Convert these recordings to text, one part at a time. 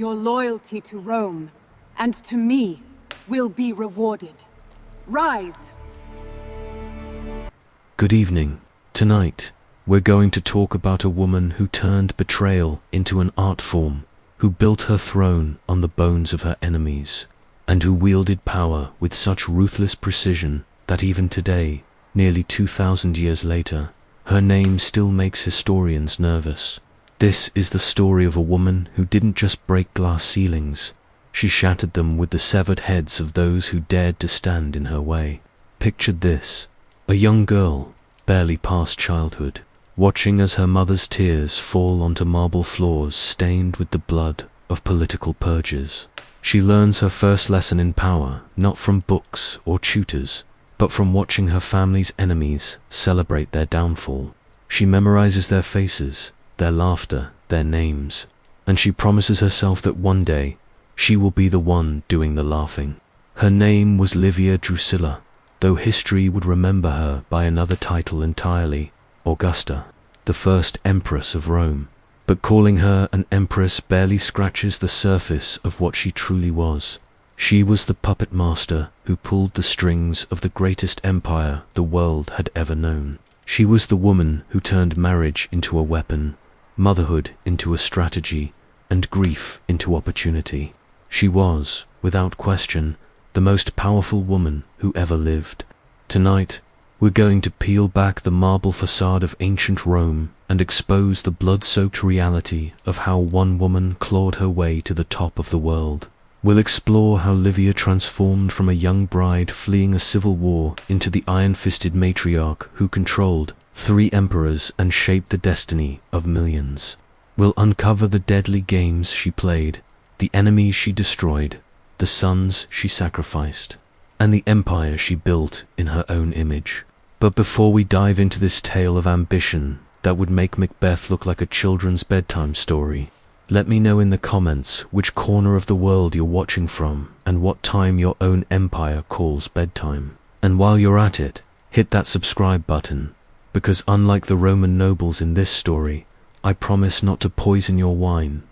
Your loyalty to Rome, and to me, will be rewarded. Rise! Good evening. Tonight, we're going to talk about a woman who turned betrayal into an art form, who built her throne on the bones of her enemies, and who wielded power with such ruthless precision that even today, nearly 2,000 years later, her name still makes historians nervous. This is the story of a woman who didn't just break glass ceilings, she shattered them with the severed heads of those who dared to stand in her way. Picture this, a young girl, barely past childhood, watching as her mother's tears fall onto marble floors stained with the blood of political purges. She learns her first lesson in power not from books or tutors, but from watching her family's enemies celebrate their downfall. She memorizes their faces, their laughter, their names, and she promises herself that one day she will be the one doing the laughing. Her name was Livia Drusilla, though history would remember her by another title entirely, Augusta, the first Empress of Rome. But calling her an empress barely scratches the surface of what she truly was. She was the puppet master who pulled the strings of the greatest empire the world had ever known. She was the woman who turned marriage into a weapon, motherhood into a strategy, and grief into opportunity. She was, without question, the most powerful woman who ever lived. Tonight, we're going to peel back the marble facade of ancient Rome and expose the blood-soaked reality of how one woman clawed her way to the top of the world. We'll explore how Livia transformed from a young bride fleeing a civil war into the iron-fisted matriarch who controlled 3 emperors and shaped the destiny of millions. We'll uncover the deadly games she played, the enemies she destroyed, the sons she sacrificed, and the empire she built in her own image. But before we dive into this tale of ambition that would make Macbeth look like a children's bedtime story, let me know in the comments which corner of the world you're watching from and what time your own empire calls bedtime. And while you're at it, hit that subscribe button, because unlike the Roman nobles in this story, I promise not to poison your wine, ...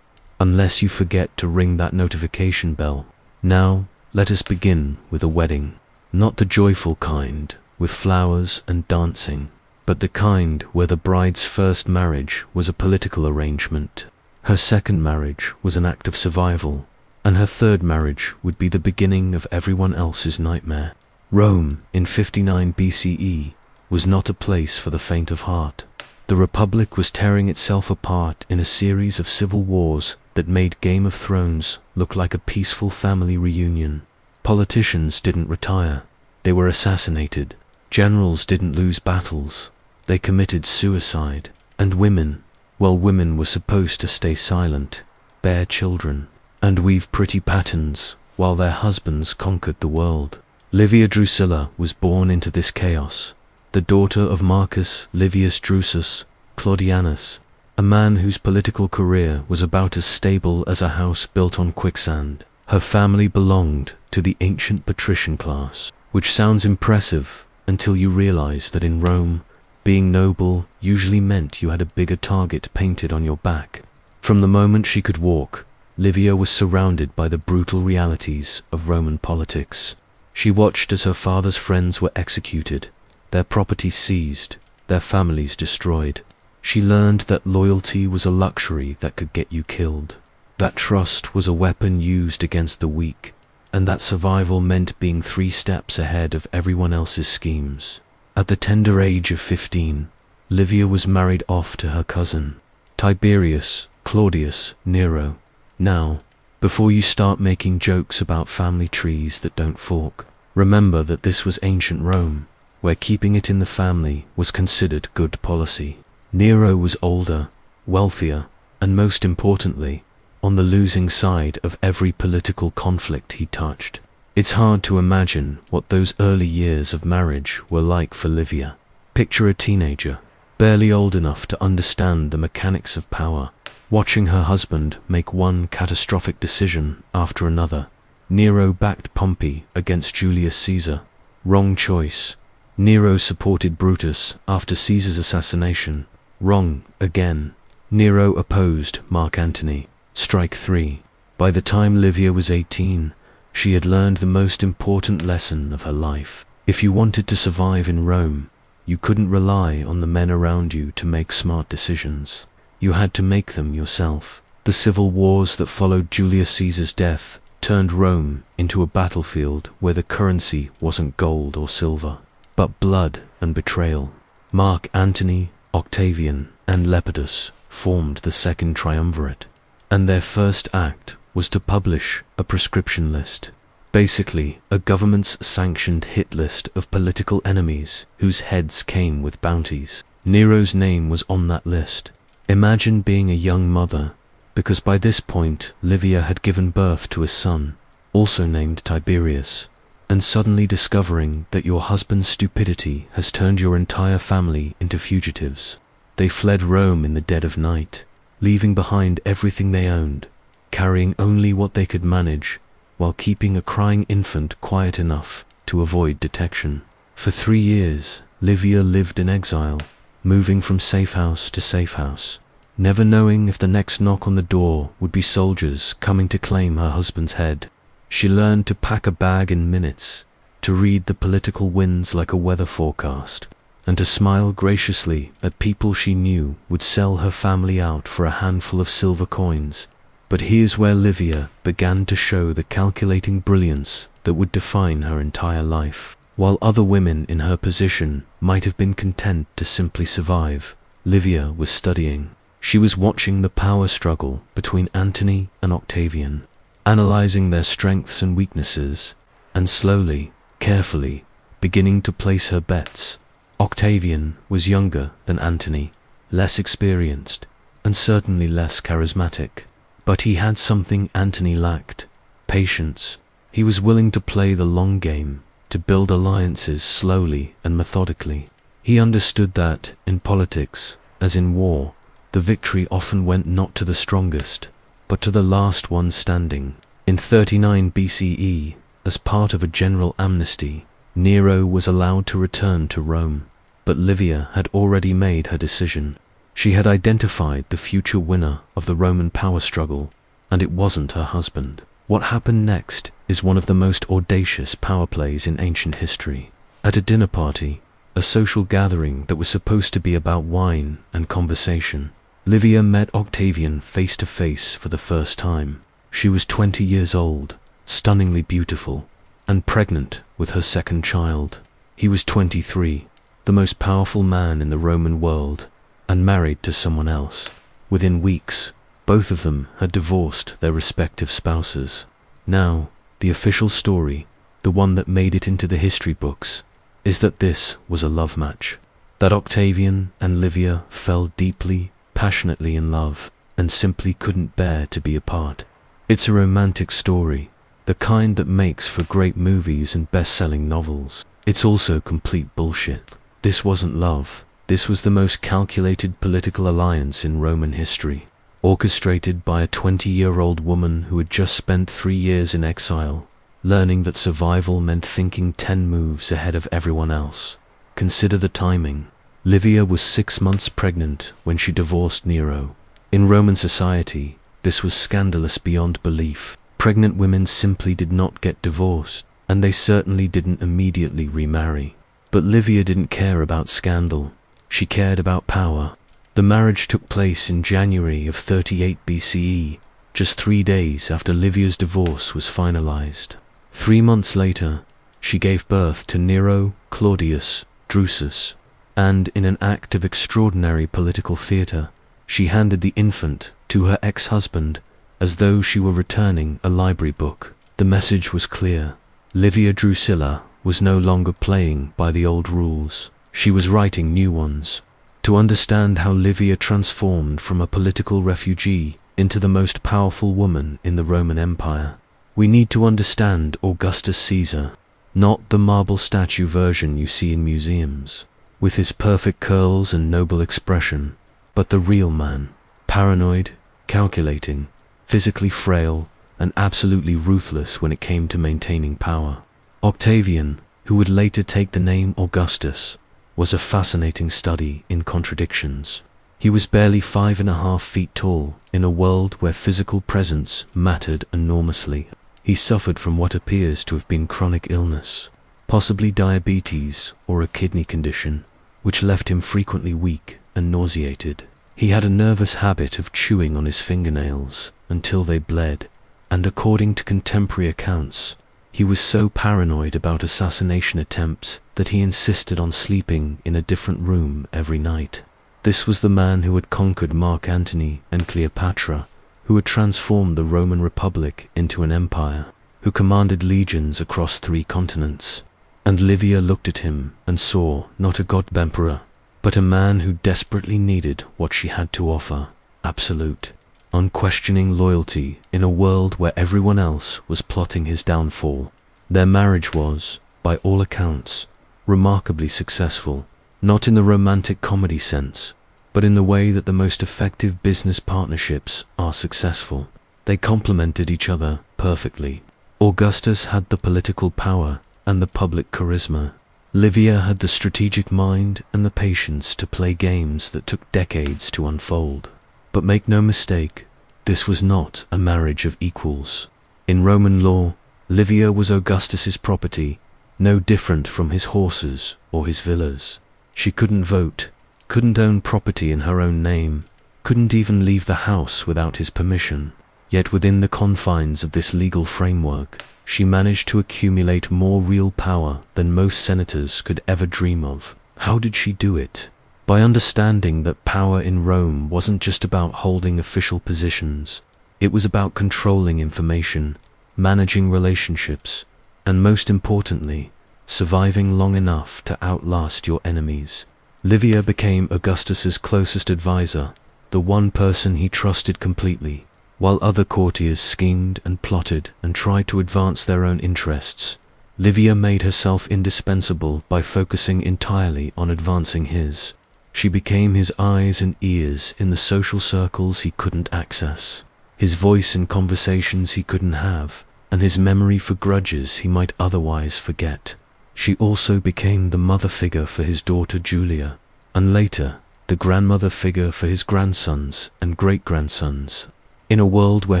unless you forget to ring that notification bell. Now, let us begin with a wedding. Not the joyful kind, with flowers and dancing, but the kind where the bride's first marriage was a political arrangement, her second marriage was an act of survival, and her third marriage would be the beginning of everyone else's nightmare. Rome, in 59 BCE, was not a place for the faint of heart. The Republic was tearing itself apart in a series of civil wars that made Game of Thrones look like a peaceful family reunion. Politicians didn't retire, they were assassinated. Generals didn't lose battles, they committed suicide. And women, well, women were supposed to stay silent, bear children, and weave pretty patterns while their husbands conquered the world. Livia Drusilla was born into this chaos, the daughter of Marcus Livius Drusus Claudianus, a man whose political career was about as stable as a house built on quicksand. Her family belonged to the ancient patrician class, which sounds impressive until you realize that in Rome, being noble usually meant you had a bigger target painted on your back. From the moment she could walk, Livia was surrounded by the brutal realities of Roman politics. She watched as her father's friends were executed, their property seized, their families destroyed. She learned that loyalty was a luxury that could get you killed, that trust was a weapon used against the weak, and that survival meant being 3 steps ahead of everyone else's schemes. At the tender age of 15, Livia was married off to her cousin, Tiberius Claudius Nero. Now, before you start making jokes about family trees that don't fork, remember that this was ancient Rome, where keeping it in the family was considered good policy. Nero was older, wealthier, and most importantly, on the losing side of every political conflict he touched. It's hard to imagine what those early years of marriage were like for Livia. Picture a teenager, barely old enough to understand the mechanics of power, watching her husband make one catastrophic decision after another. Nero backed Pompey against Julius Caesar. Wrong choice. Nero supported Brutus after Caesar's assassination. Wrong again. Nero opposed Mark Antony. Strike 3. By the time Livia was 18, she had learned the most important lesson of her life. If you wanted to survive in Rome, you couldn't rely on the men around you to make smart decisions. You had to make them yourself. The civil wars that followed Julius Caesar's death turned Rome into a battlefield where the currency wasn't gold or silver, but blood and betrayal. Mark Antony, Octavian, and Lepidus formed the second triumvirate, and their first act was to publish a prescription list. Basically, a government's-sanctioned hit list of political enemies whose heads came with bounties. Nero's name was on that list. Imagine being a young mother, because by this point Livia had given birth to a son, also named Tiberius, and suddenly discovering that your husband's stupidity has turned your entire family into fugitives. They fled Rome in the dead of night, leaving behind everything they owned, carrying only what they could manage, while keeping a crying infant quiet enough to avoid detection. For 3 years, Livia lived in exile, moving from safe house to safe house, never knowing if the next knock on the door would be soldiers coming to claim her husband's head. She learned to pack a bag in minutes, to read the political winds like a weather forecast, and to smile graciously at people she knew would sell her family out for a handful of silver coins. But here's where Livia began to show the calculating brilliance that would define her entire life. While other women in her position might have been content to simply survive, Livia was studying. She was watching the power struggle between Antony and Octavian, analyzing their strengths and weaknesses, and slowly, carefully, beginning to place her bets. Octavian was younger than Antony, less experienced, and certainly less charismatic. But he had something Antony lacked: patience. He was willing to play the long game, to build alliances slowly and methodically. He understood that, in politics, as in war, the victory often went not to the strongest, but to the last one standing. In 39 BCE, as part of a general amnesty, Nero was allowed to return to Rome. But Livia had already made her decision. She had identified the future winner of the Roman power struggle, and it wasn't her husband. What happened next is one of the most audacious power plays in ancient history. At a dinner party, a social gathering that was supposed to be about wine and conversation, Livia met Octavian face to face for the first time. She was 20 years old, stunningly beautiful, and pregnant with her second child. He was 23, the most powerful man in the Roman world, and married to someone else. Within weeks, both of them had divorced their respective spouses. Now, the official story, the one that made it into the history books, is that this was a love match. That Octavian and Livia fell deeply, passionately in love, and simply couldn't bear to be apart. It's a romantic story, the kind that makes for great movies and best-selling novels. It's also complete bullshit. This wasn't love. This was the most calculated political alliance in Roman history, orchestrated by a 20-year-old woman who had just spent 3 years in exile, learning that survival meant thinking 10 moves ahead of everyone else. Consider the timing. Livia was 6 months pregnant when she divorced Nero. In Roman society, this was scandalous beyond belief. Pregnant women simply did not get divorced, and they certainly didn't immediately remarry. But Livia didn't care about scandal. She cared about power. The marriage took place in January of 38 BCE, just 3 days after Livia's divorce was finalized. 3 months later, she gave birth to Nero Claudius Drusus, and in an act of extraordinary political theater, she handed the infant to her ex-husband as though she were returning a library book. The message was clear. Livia Drusilla was no longer playing by the old rules. She was writing new ones. To understand how Livia transformed from a political refugee into the most powerful woman in the Roman Empire, we need to understand Augustus Caesar, not the marble statue version you see in museums, with his perfect curls and noble expression, but the real man, paranoid, calculating, physically frail, and absolutely ruthless when it came to maintaining power. Octavian, who would later take the name Augustus, was a fascinating study in contradictions. He was barely 5.5 feet tall, in a world where physical presence mattered enormously. He suffered from what appears to have been chronic illness, possibly diabetes or a kidney condition, which left him frequently weak and nauseated. He had a nervous habit of chewing on his fingernails until they bled, and according to contemporary accounts, he was so paranoid about assassination attempts that he insisted on sleeping in a different room every night. This was the man who had conquered Mark Antony and Cleopatra, who had transformed the Roman Republic into an empire, who commanded legions across 3 continents. And Livia looked at him and saw not a god emperor, but a man who desperately needed what she had to offer: absolute, unquestioning loyalty in a world where everyone else was plotting his downfall. Their marriage was, by all accounts, remarkably successful, not in the romantic comedy sense, but in the way that the most effective business partnerships are successful. They complemented each other perfectly. Augustus had the political power and the public charisma. Livia had the strategic mind and the patience to play games that took decades to unfold. But make no mistake, this was not a marriage of equals. In Roman law, Livia was Augustus's property, no different from his horses or his villas. She couldn't vote, couldn't own property in her own name, couldn't even leave the house without his permission. Yet within the confines of this legal framework, she managed to accumulate more real power than most senators could ever dream of. How did she do it? By understanding that power in Rome wasn't just about holding official positions. It was about controlling information, managing relationships, and most importantly, surviving long enough to outlast your enemies. Livia became Augustus's closest advisor, the one person he trusted completely. While other courtiers schemed and plotted and tried to advance their own interests, Livia made herself indispensable by focusing entirely on advancing his. She became his eyes and ears in the social circles he couldn't access, his voice in conversations he couldn't have, and his memory for grudges he might otherwise forget. She also became the mother figure for his daughter Julia, and later, the grandmother figure for his grandsons and great-grandsons. In a world where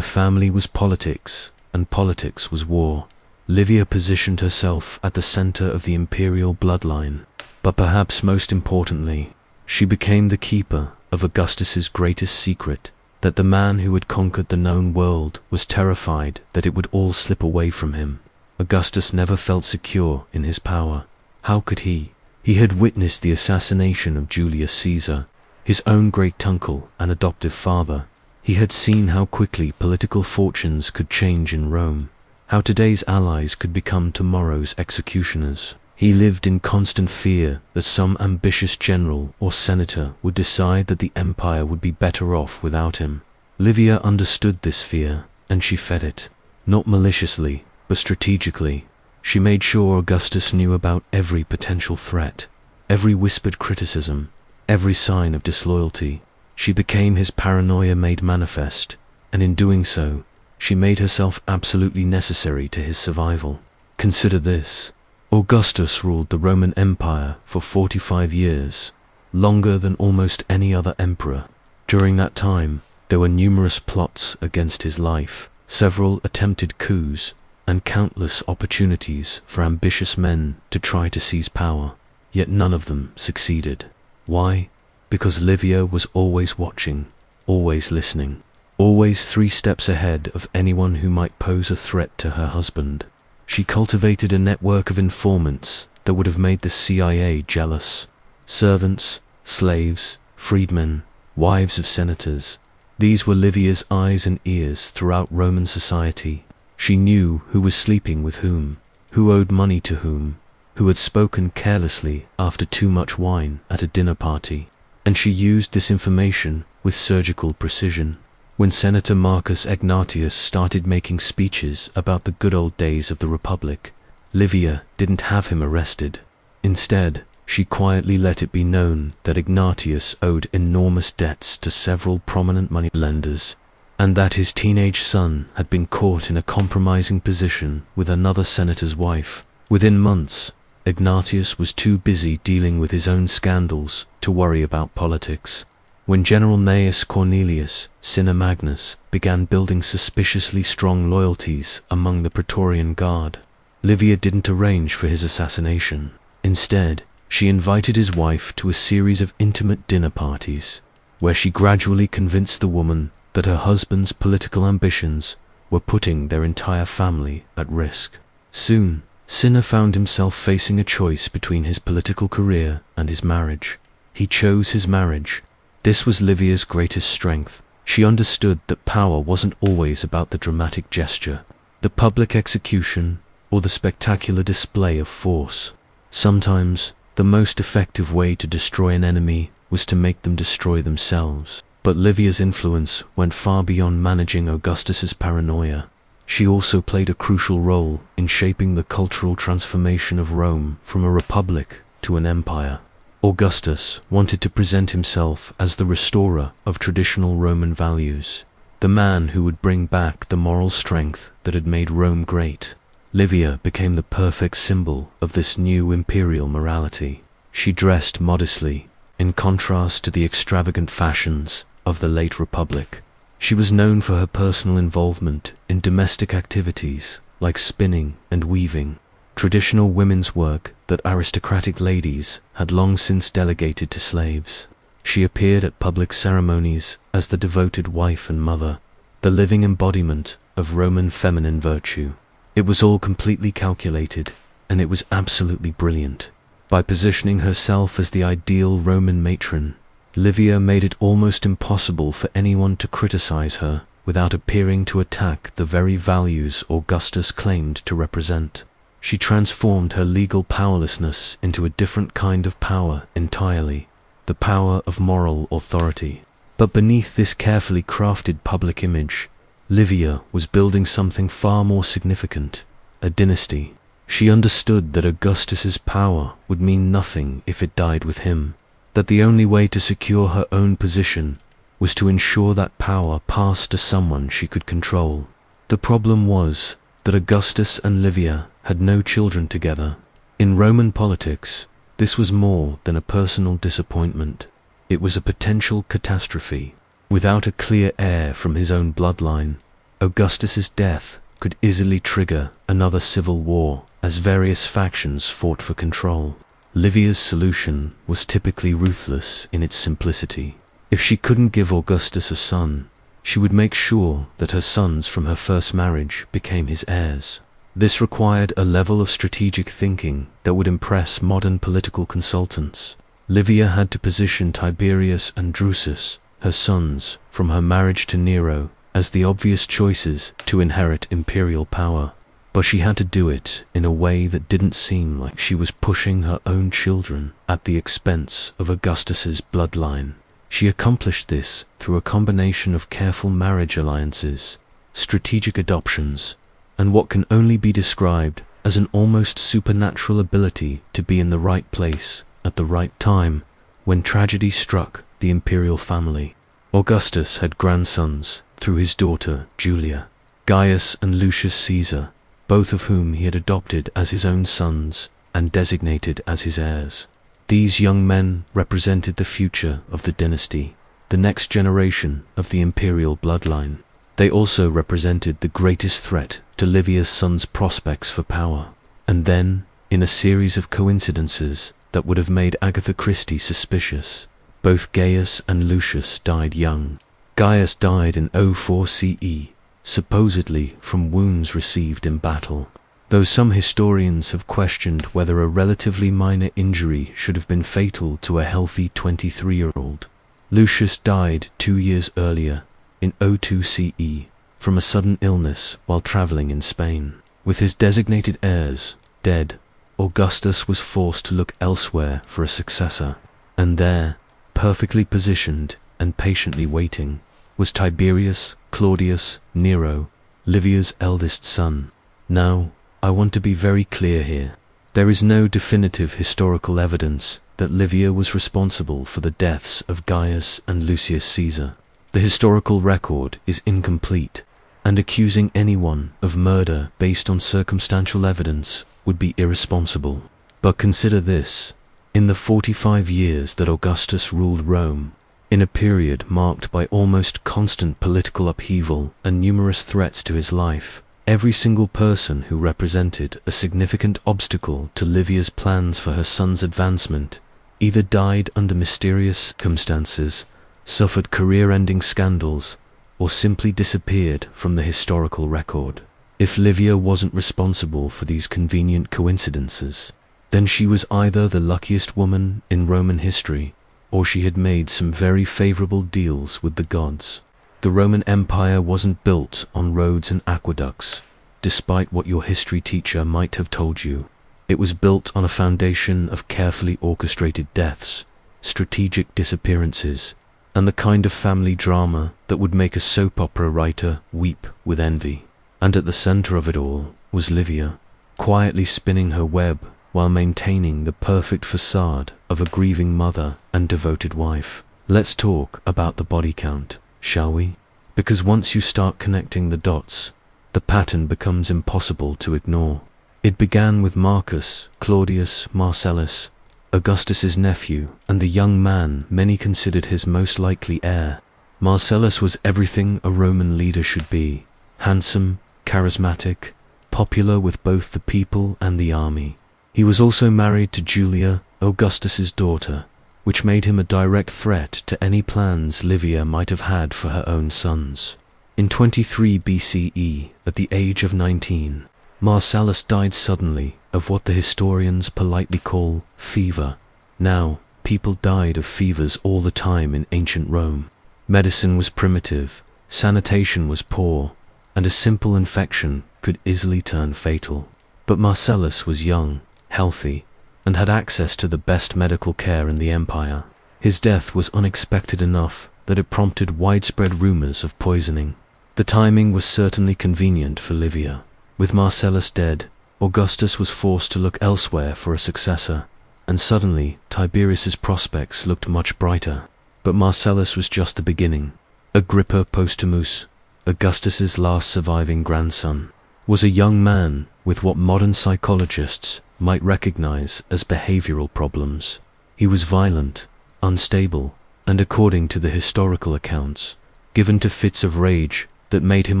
family was politics and politics was war, Livia positioned herself at the center of the imperial bloodline. But perhaps most importantly, she became the keeper of Augustus's greatest secret, that the man who had conquered the known world was terrified that it would all slip away from him. Augustus never felt secure in his power. How could he? He had witnessed the assassination of Julius Caesar, his own great-uncle and adoptive father. He had seen how quickly political fortunes could change in Rome, how today's allies could become tomorrow's executioners. He lived in constant fear that some ambitious general or senator would decide that the empire would be better off without him. Livia understood this fear, and she fed it, not maliciously, but strategically. She made sure Augustus knew about every potential threat, every whispered criticism, every sign of disloyalty. She became his paranoia made manifest, and in doing so, she made herself absolutely necessary to his survival. Consider this. Augustus ruled the Roman Empire for 45 years, longer than almost any other emperor. During that time, there were numerous plots against his life, several attempted coups, and countless opportunities for ambitious men to try to seize power, yet none of them succeeded. Why? Because Livia was always watching, always listening, always 3 steps ahead of anyone who might pose a threat to her husband. She cultivated a network of informants that would have made the CIA jealous. Servants, slaves, freedmen, wives of senators. These were Livia's eyes and ears throughout Roman society. She knew who was sleeping with whom, who owed money to whom, who had spoken carelessly after too much wine at a dinner party. And she used this information with surgical precision. When Senator Marcus Egnatius started making speeches about the good old days of the Republic, Livia didn't have him arrested. Instead, she quietly let it be known that Egnatius owed enormous debts to several prominent money lenders, and that his teenage son had been caught in a compromising position with another senator's wife. Within months, Egnatius was too busy dealing with his own scandals to worry about politics. When General Gnaeus Cornelius Cinna Magnus began building suspiciously strong loyalties among the Praetorian Guard, Livia didn't arrange for his assassination. Instead, she invited his wife to a series of intimate dinner parties, where she gradually convinced the woman that her husband's political ambitions were putting their entire family at risk. Soon, Cinna found himself facing a choice between his political career and his marriage. He chose his marriage. This was Livia's greatest strength. She understood that power wasn't always about the dramatic gesture, the public execution, or the spectacular display of force. Sometimes, the most effective way to destroy an enemy was to make them destroy themselves. But Livia's influence went far beyond managing Augustus's paranoia. She also played a crucial role in shaping the cultural transformation of Rome from a republic to an empire. Augustus wanted to present himself as the restorer of traditional Roman values, the man who would bring back the moral strength that had made Rome great. Livia became the perfect symbol of this new imperial morality. She dressed modestly, in contrast to the extravagant fashions of the late Republic. She was known for her personal involvement in domestic activities like spinning and weaving, traditional women's work that aristocratic ladies had long since delegated to slaves. She appeared at public ceremonies as the devoted wife and mother, the living embodiment of Roman feminine virtue. It was all completely calculated, and it was absolutely brilliant. By positioning herself as the ideal Roman matron, Livia made it almost impossible for anyone to criticize her without appearing to attack the very values Augustus claimed to represent. She transformed her legal powerlessness into a different kind of power entirely, the power of moral authority. But beneath this carefully crafted public image, Livia was building something far more significant, a dynasty. She understood that Augustus's power would mean nothing if it died with him, that the only way to secure her own position was to ensure that power passed to someone she could control. The problem was that Augustus and Livia had no children together. In Roman politics, this was more than a personal disappointment. It was a potential catastrophe. Without a clear heir from his own bloodline, Augustus's death could easily trigger another civil war as various factions fought for control. Livia's solution was typically ruthless in its simplicity. If she couldn't give Augustus a son, she would make sure that her sons from her first marriage became his heirs. This required a level of strategic thinking that would impress modern political consultants. Livia had to position Tiberius and Drusus, her sons, from her marriage to Nero, as the obvious choices to inherit imperial power. But she had to do it in a way that didn't seem like she was pushing her own children at the expense of Augustus's bloodline. She accomplished this through a combination of careful marriage alliances, strategic adoptions, and what can only be described as an almost supernatural ability to be in the right place at the right time when tragedy struck the imperial family. Augustus had grandsons through his daughter Julia, Gaius and Lucius Caesar, both of whom he had adopted as his own sons and designated as his heirs. These young men represented the future of the dynasty, the next generation of the imperial bloodline. They also represented the greatest threat to Livia's son's prospects for power. And then, in a series of coincidences that would have made Agatha Christie suspicious, both Gaius and Lucius died young. Gaius died in 04 CE, supposedly from wounds received in battle, though some historians have questioned whether a relatively minor injury should have been fatal to a healthy 23-year-old. Lucius died 2 years earlier, in 02 CE, from a sudden illness while traveling in Spain. With his designated heirs dead, Augustus was forced to look elsewhere for a successor, and there, perfectly positioned and patiently waiting, was Tiberius Claudius Nero, Livia's eldest son. Now, I want to be very clear here. There is no definitive historical evidence that Livia was responsible for the deaths of Gaius and Lucius Caesar. The historical record is incomplete, and accusing anyone of murder based on circumstantial evidence would be irresponsible. But consider this. In the 45 years that Augustus ruled Rome, In a period marked by almost constant political upheaval and numerous threats to his life, every single person who represented a significant obstacle to Livia's plans for her son's advancement either died under mysterious circumstances, suffered career-ending scandals, or simply disappeared from the historical record. If Livia wasn't responsible for these convenient coincidences, then she was either the luckiest woman in Roman history, or she had made some very favorable deals with the gods. The Roman Empire wasn't built on roads and aqueducts, despite what your history teacher might have told you. It was built on a foundation of carefully orchestrated deaths, strategic disappearances, and the kind of family drama that would make a soap opera writer weep with envy. And at the center of it all was Livia, quietly spinning her web while maintaining the perfect facade of a grieving mother and devoted wife. Let's talk about the body count, shall we? Because once you start connecting the dots, the pattern becomes impossible to ignore. It began with Marcus Claudius Marcellus, Augustus's nephew and the young man many considered his most likely heir. Marcellus was everything a Roman leader should be: handsome, charismatic, popular with both the people and the army. He was also married to Julia, Augustus's daughter, which made him a direct threat to any plans Livia might have had for her own sons. In 23 BCE, at the age of 19, Marcellus died suddenly of what the historians politely call fever. Now, people died of fevers all the time in ancient Rome. Medicine was primitive, sanitation was poor, and a simple infection could easily turn fatal. But Marcellus was young, healthy, and had access to the best medical care in the empire. His death was unexpected enough that it prompted widespread rumors of poisoning. The timing was certainly convenient for Livia. With Marcellus dead, Augustus was forced to look elsewhere for a successor, and suddenly Tiberius's prospects looked much brighter. But Marcellus was just the beginning. Agrippa Postumus, Augustus's last surviving grandson, was a young man with what modern psychologists might recognize as behavioral problems. He was violent, unstable, and according to the historical accounts, given to fits of rage that made him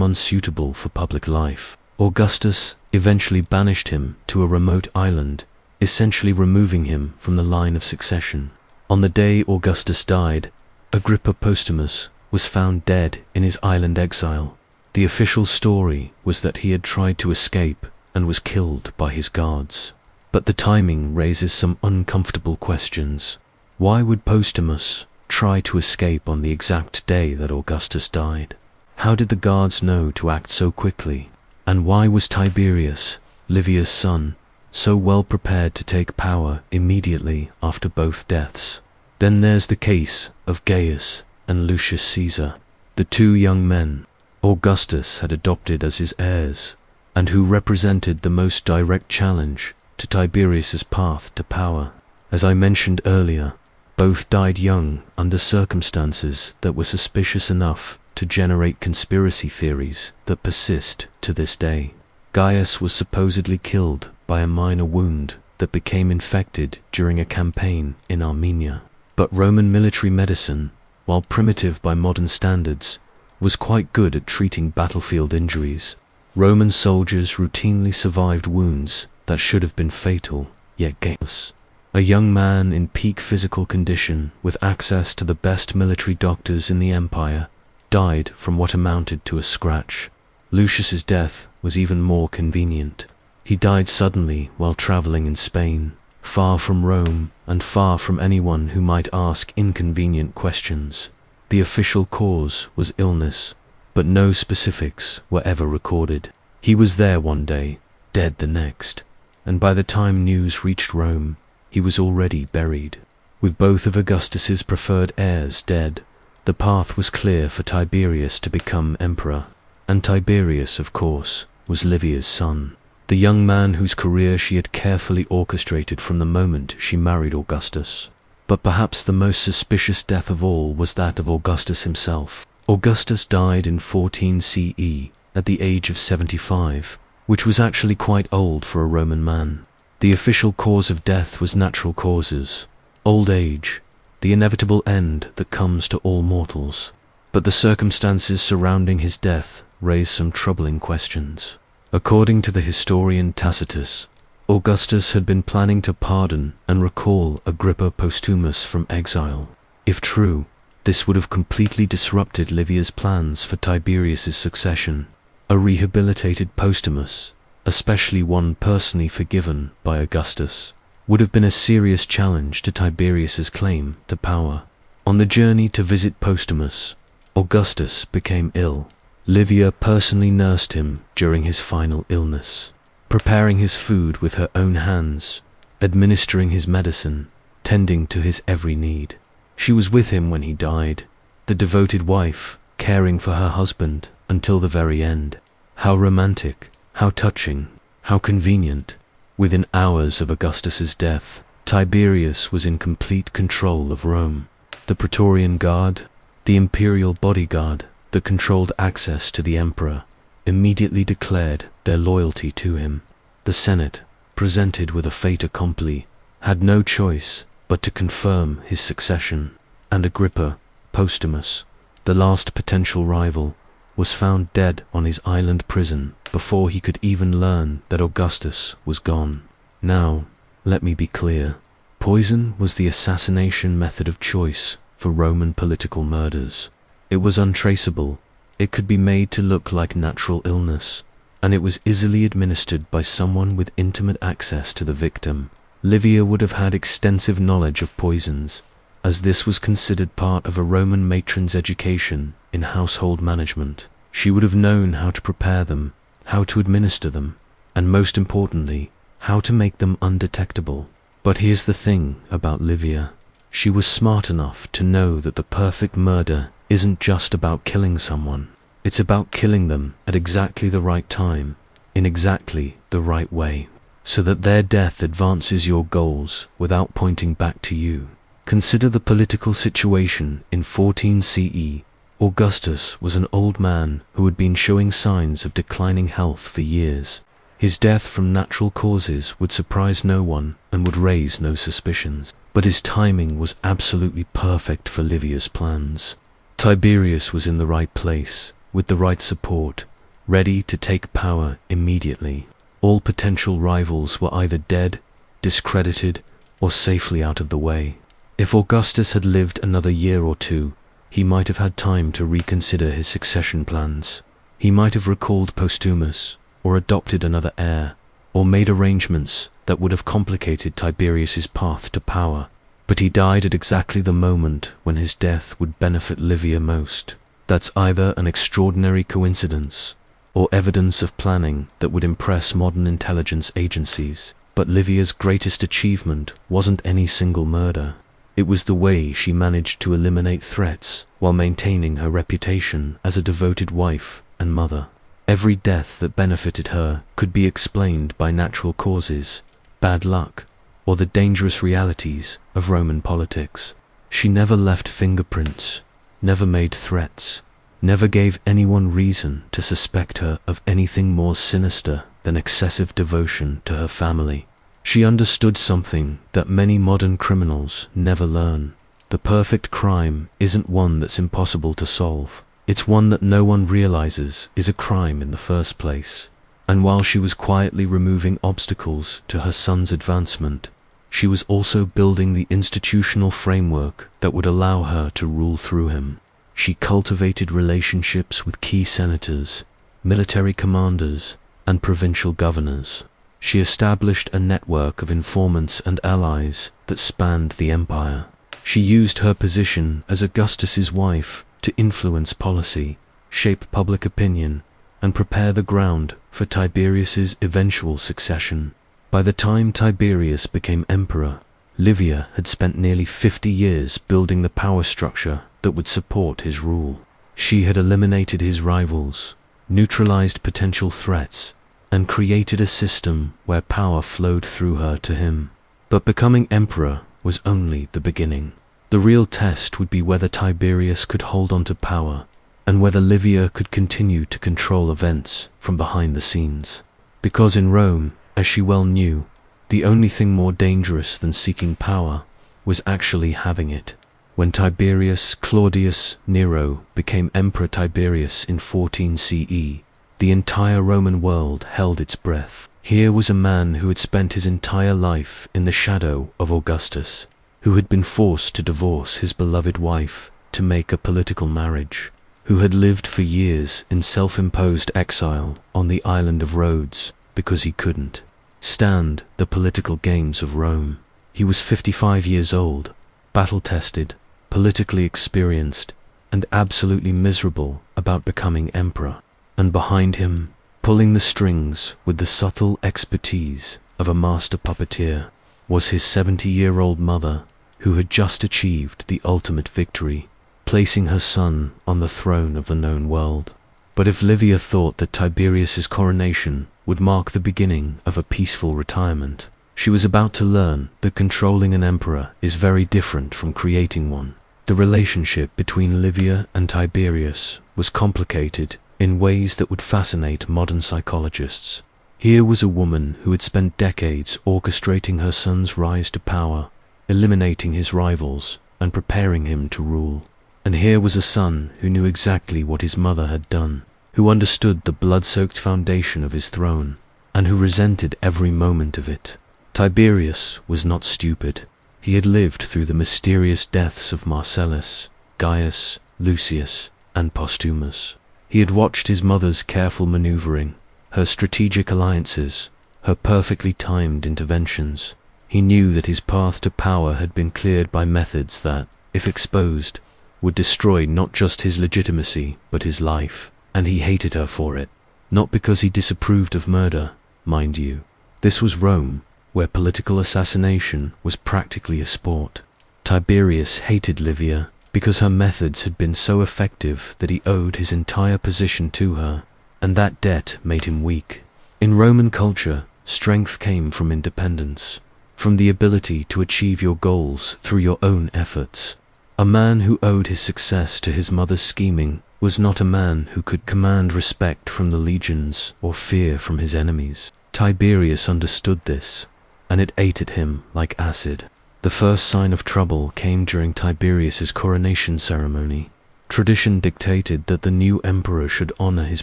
unsuitable for public life. Augustus eventually banished him to a remote island, essentially removing him from the line of succession. On the day Augustus died, Agrippa Postumus was found dead in his island exile. The official story was that he had tried to escape and was killed by his guards. But the timing raises some uncomfortable questions. Why would Postumus try to escape on the exact day that Augustus died? How did the guards know to act so quickly? And why was Tiberius, Livia's son, so well prepared to take power immediately after both deaths? Then there's the case of Gaius and Lucius Caesar, the two young men Augustus had adopted as his heirs, and who represented the most direct challenge to Tiberius's path to power. As I mentioned earlier, both died young under circumstances that were suspicious enough to generate conspiracy theories that persist to this day. Gaius was supposedly killed by a minor wound that became infected during a campaign in Armenia. But Roman military medicine, while primitive by modern standards, was quite good at treating battlefield injuries. Roman soldiers routinely survived wounds that should have been fatal, yet Gaius, a young man in peak physical condition with access to the best military doctors in the empire, died from what amounted to a scratch. Lucius's death was even more convenient. He died suddenly while traveling in Spain, far from Rome and far from anyone who might ask inconvenient questions. The official cause was illness, but no specifics were ever recorded. He was there one day, dead the next, and by the time news reached Rome, he was already buried. With both of Augustus's preferred heirs dead, the path was clear for Tiberius to become emperor, and Tiberius, of course, was Livia's son, the young man whose career she had carefully orchestrated from the moment she married Augustus. But perhaps the most suspicious death of all was that of Augustus himself. Augustus died in 14 CE at the age of 75, which was actually quite old for a Roman man. The official cause of death was natural causes: old age, the inevitable end that comes to all mortals. But the circumstances surrounding his death raise some troubling questions. According to the historian Tacitus, Augustus had been planning to pardon and recall Agrippa Postumus from exile. If true, this would have completely disrupted Livia's plans for Tiberius's succession. A rehabilitated Postumus, especially one personally forgiven by Augustus, would have been a serious challenge to Tiberius's claim to power. On the journey to visit Postumus, Augustus became ill. Livia personally nursed him during his final illness, preparing his food with her own hands, administering his medicine, tending to his every need. She was with him when he died, the devoted wife, caring for her husband until the very end. How romantic, how touching, how convenient. Within hours of Augustus's death, Tiberius was in complete control of Rome. The Praetorian Guard, the imperial bodyguard that controlled access to the emperor, immediately declared their loyalty to him. The Senate, presented with a fait accompli, had no choice but to confirm his succession, and Agrippa Postumus, the last potential rival, was found dead on his island prison before he could even learn that Augustus was gone. Now, let me be clear. Poison was the assassination method of choice for Roman political murders. It was untraceable, it could be made to look like natural illness, and it was easily administered by someone with intimate access to the victim. Livia would have had extensive knowledge of poisons, as this was considered part of a Roman matron's education in household management. She would have known how to prepare them, how to administer them, and most importantly, how to make them undetectable. But here's the thing about Livia. She was smart enough to know that the perfect murder isn't just about killing someone. It's about killing them at exactly the right time, in exactly the right way, so that their death advances your goals without pointing back to you. Consider the political situation in 14 CE. Augustus was an old man who had been showing signs of declining health for years. His death from natural causes would surprise no one and would raise no suspicions. But his timing was absolutely perfect for Livia's plans. Tiberius was in the right place, with the right support, ready to take power immediately. All potential rivals were either dead, discredited, or safely out of the way. If Augustus had lived another year or two, he might have had time to reconsider his succession plans. He might have recalled Postumus, or adopted another heir, or made arrangements that would have complicated Tiberius's path to power. But he died at exactly the moment when his death would benefit Livia most. That's either an extraordinary coincidence, or evidence of planning that would impress modern intelligence agencies. But Livia's greatest achievement wasn't any single murder. It was the way she managed to eliminate threats while maintaining her reputation as a devoted wife and mother. Every death that benefited her could be explained by natural causes, bad luck, or the dangerous realities of Roman politics. She never left fingerprints, never made threats, never gave anyone reason to suspect her of anything more sinister than excessive devotion to her family. She understood something that many modern criminals never learn. The perfect crime isn't one that's impossible to solve. It's one that no one realizes is a crime in the first place. And while she was quietly removing obstacles to her son's advancement, she was also building the institutional framework that would allow her to rule through him. She cultivated relationships with key senators, military commanders, and provincial governors. She established a network of informants and allies that spanned the empire. She used her position as Augustus's wife to influence policy, shape public opinion, and prepare the ground for Tiberius's eventual succession. By the time Tiberius became emperor, Livia had spent nearly 50 years building the power structure that would support his rule. She had eliminated his rivals, neutralized potential threats, and created a system where power flowed through her to him. But becoming emperor was only the beginning. The real test would be whether Tiberius could hold on to power, and whether Livia could continue to control events from behind the scenes. Because in Rome, as she well knew, the only thing more dangerous than seeking power was actually having it. When Tiberius Claudius Nero became Emperor Tiberius in 14 CE, the entire Roman world held its breath. Here was a man who had spent his entire life in the shadow of Augustus, who had been forced to divorce his beloved wife to make a political marriage, who had lived for years in self-imposed exile on the island of Rhodes because he couldn't stand the political games of Rome. He was 55 years old, battle-tested, politically experienced, and absolutely miserable about becoming emperor. And behind him, pulling the strings with the subtle expertise of a master puppeteer, was his 70-year-old mother, who had just achieved the ultimate victory, placing her son on the throne of the known world. But if Livia thought that Tiberius's coronation would mark the beginning of a peaceful retirement, she was about to learn that controlling an emperor is very different from creating one. The relationship between Livia and Tiberius was complicated in ways that would fascinate modern psychologists. Here was a woman who had spent decades orchestrating her son's rise to power, eliminating his rivals, and preparing him to rule. And here was a son who knew exactly what his mother had done, who understood the blood-soaked foundation of his throne, and who resented every moment of it. Tiberius was not stupid. He had lived through the mysterious deaths of Marcellus, Gaius, Lucius, and Postumus. He had watched his mother's careful maneuvering, her strategic alliances, her perfectly timed interventions. He knew that his path to power had been cleared by methods that, if exposed, would destroy not just his legitimacy, but his life, and he hated her for it. Not because he disapproved of murder, mind you. This was Rome, where political assassination was practically a sport. Tiberius hated Livia because her methods had been so effective that he owed his entire position to her, and that debt made him weak. In Roman culture, strength came from independence, from the ability to achieve your goals through your own efforts. A man who owed his success to his mother's scheming was not a man who could command respect from the legions or fear from his enemies. Tiberius understood this, and it ate at him like acid. The first sign of trouble came during Tiberius's coronation ceremony. Tradition dictated that the new emperor should honor his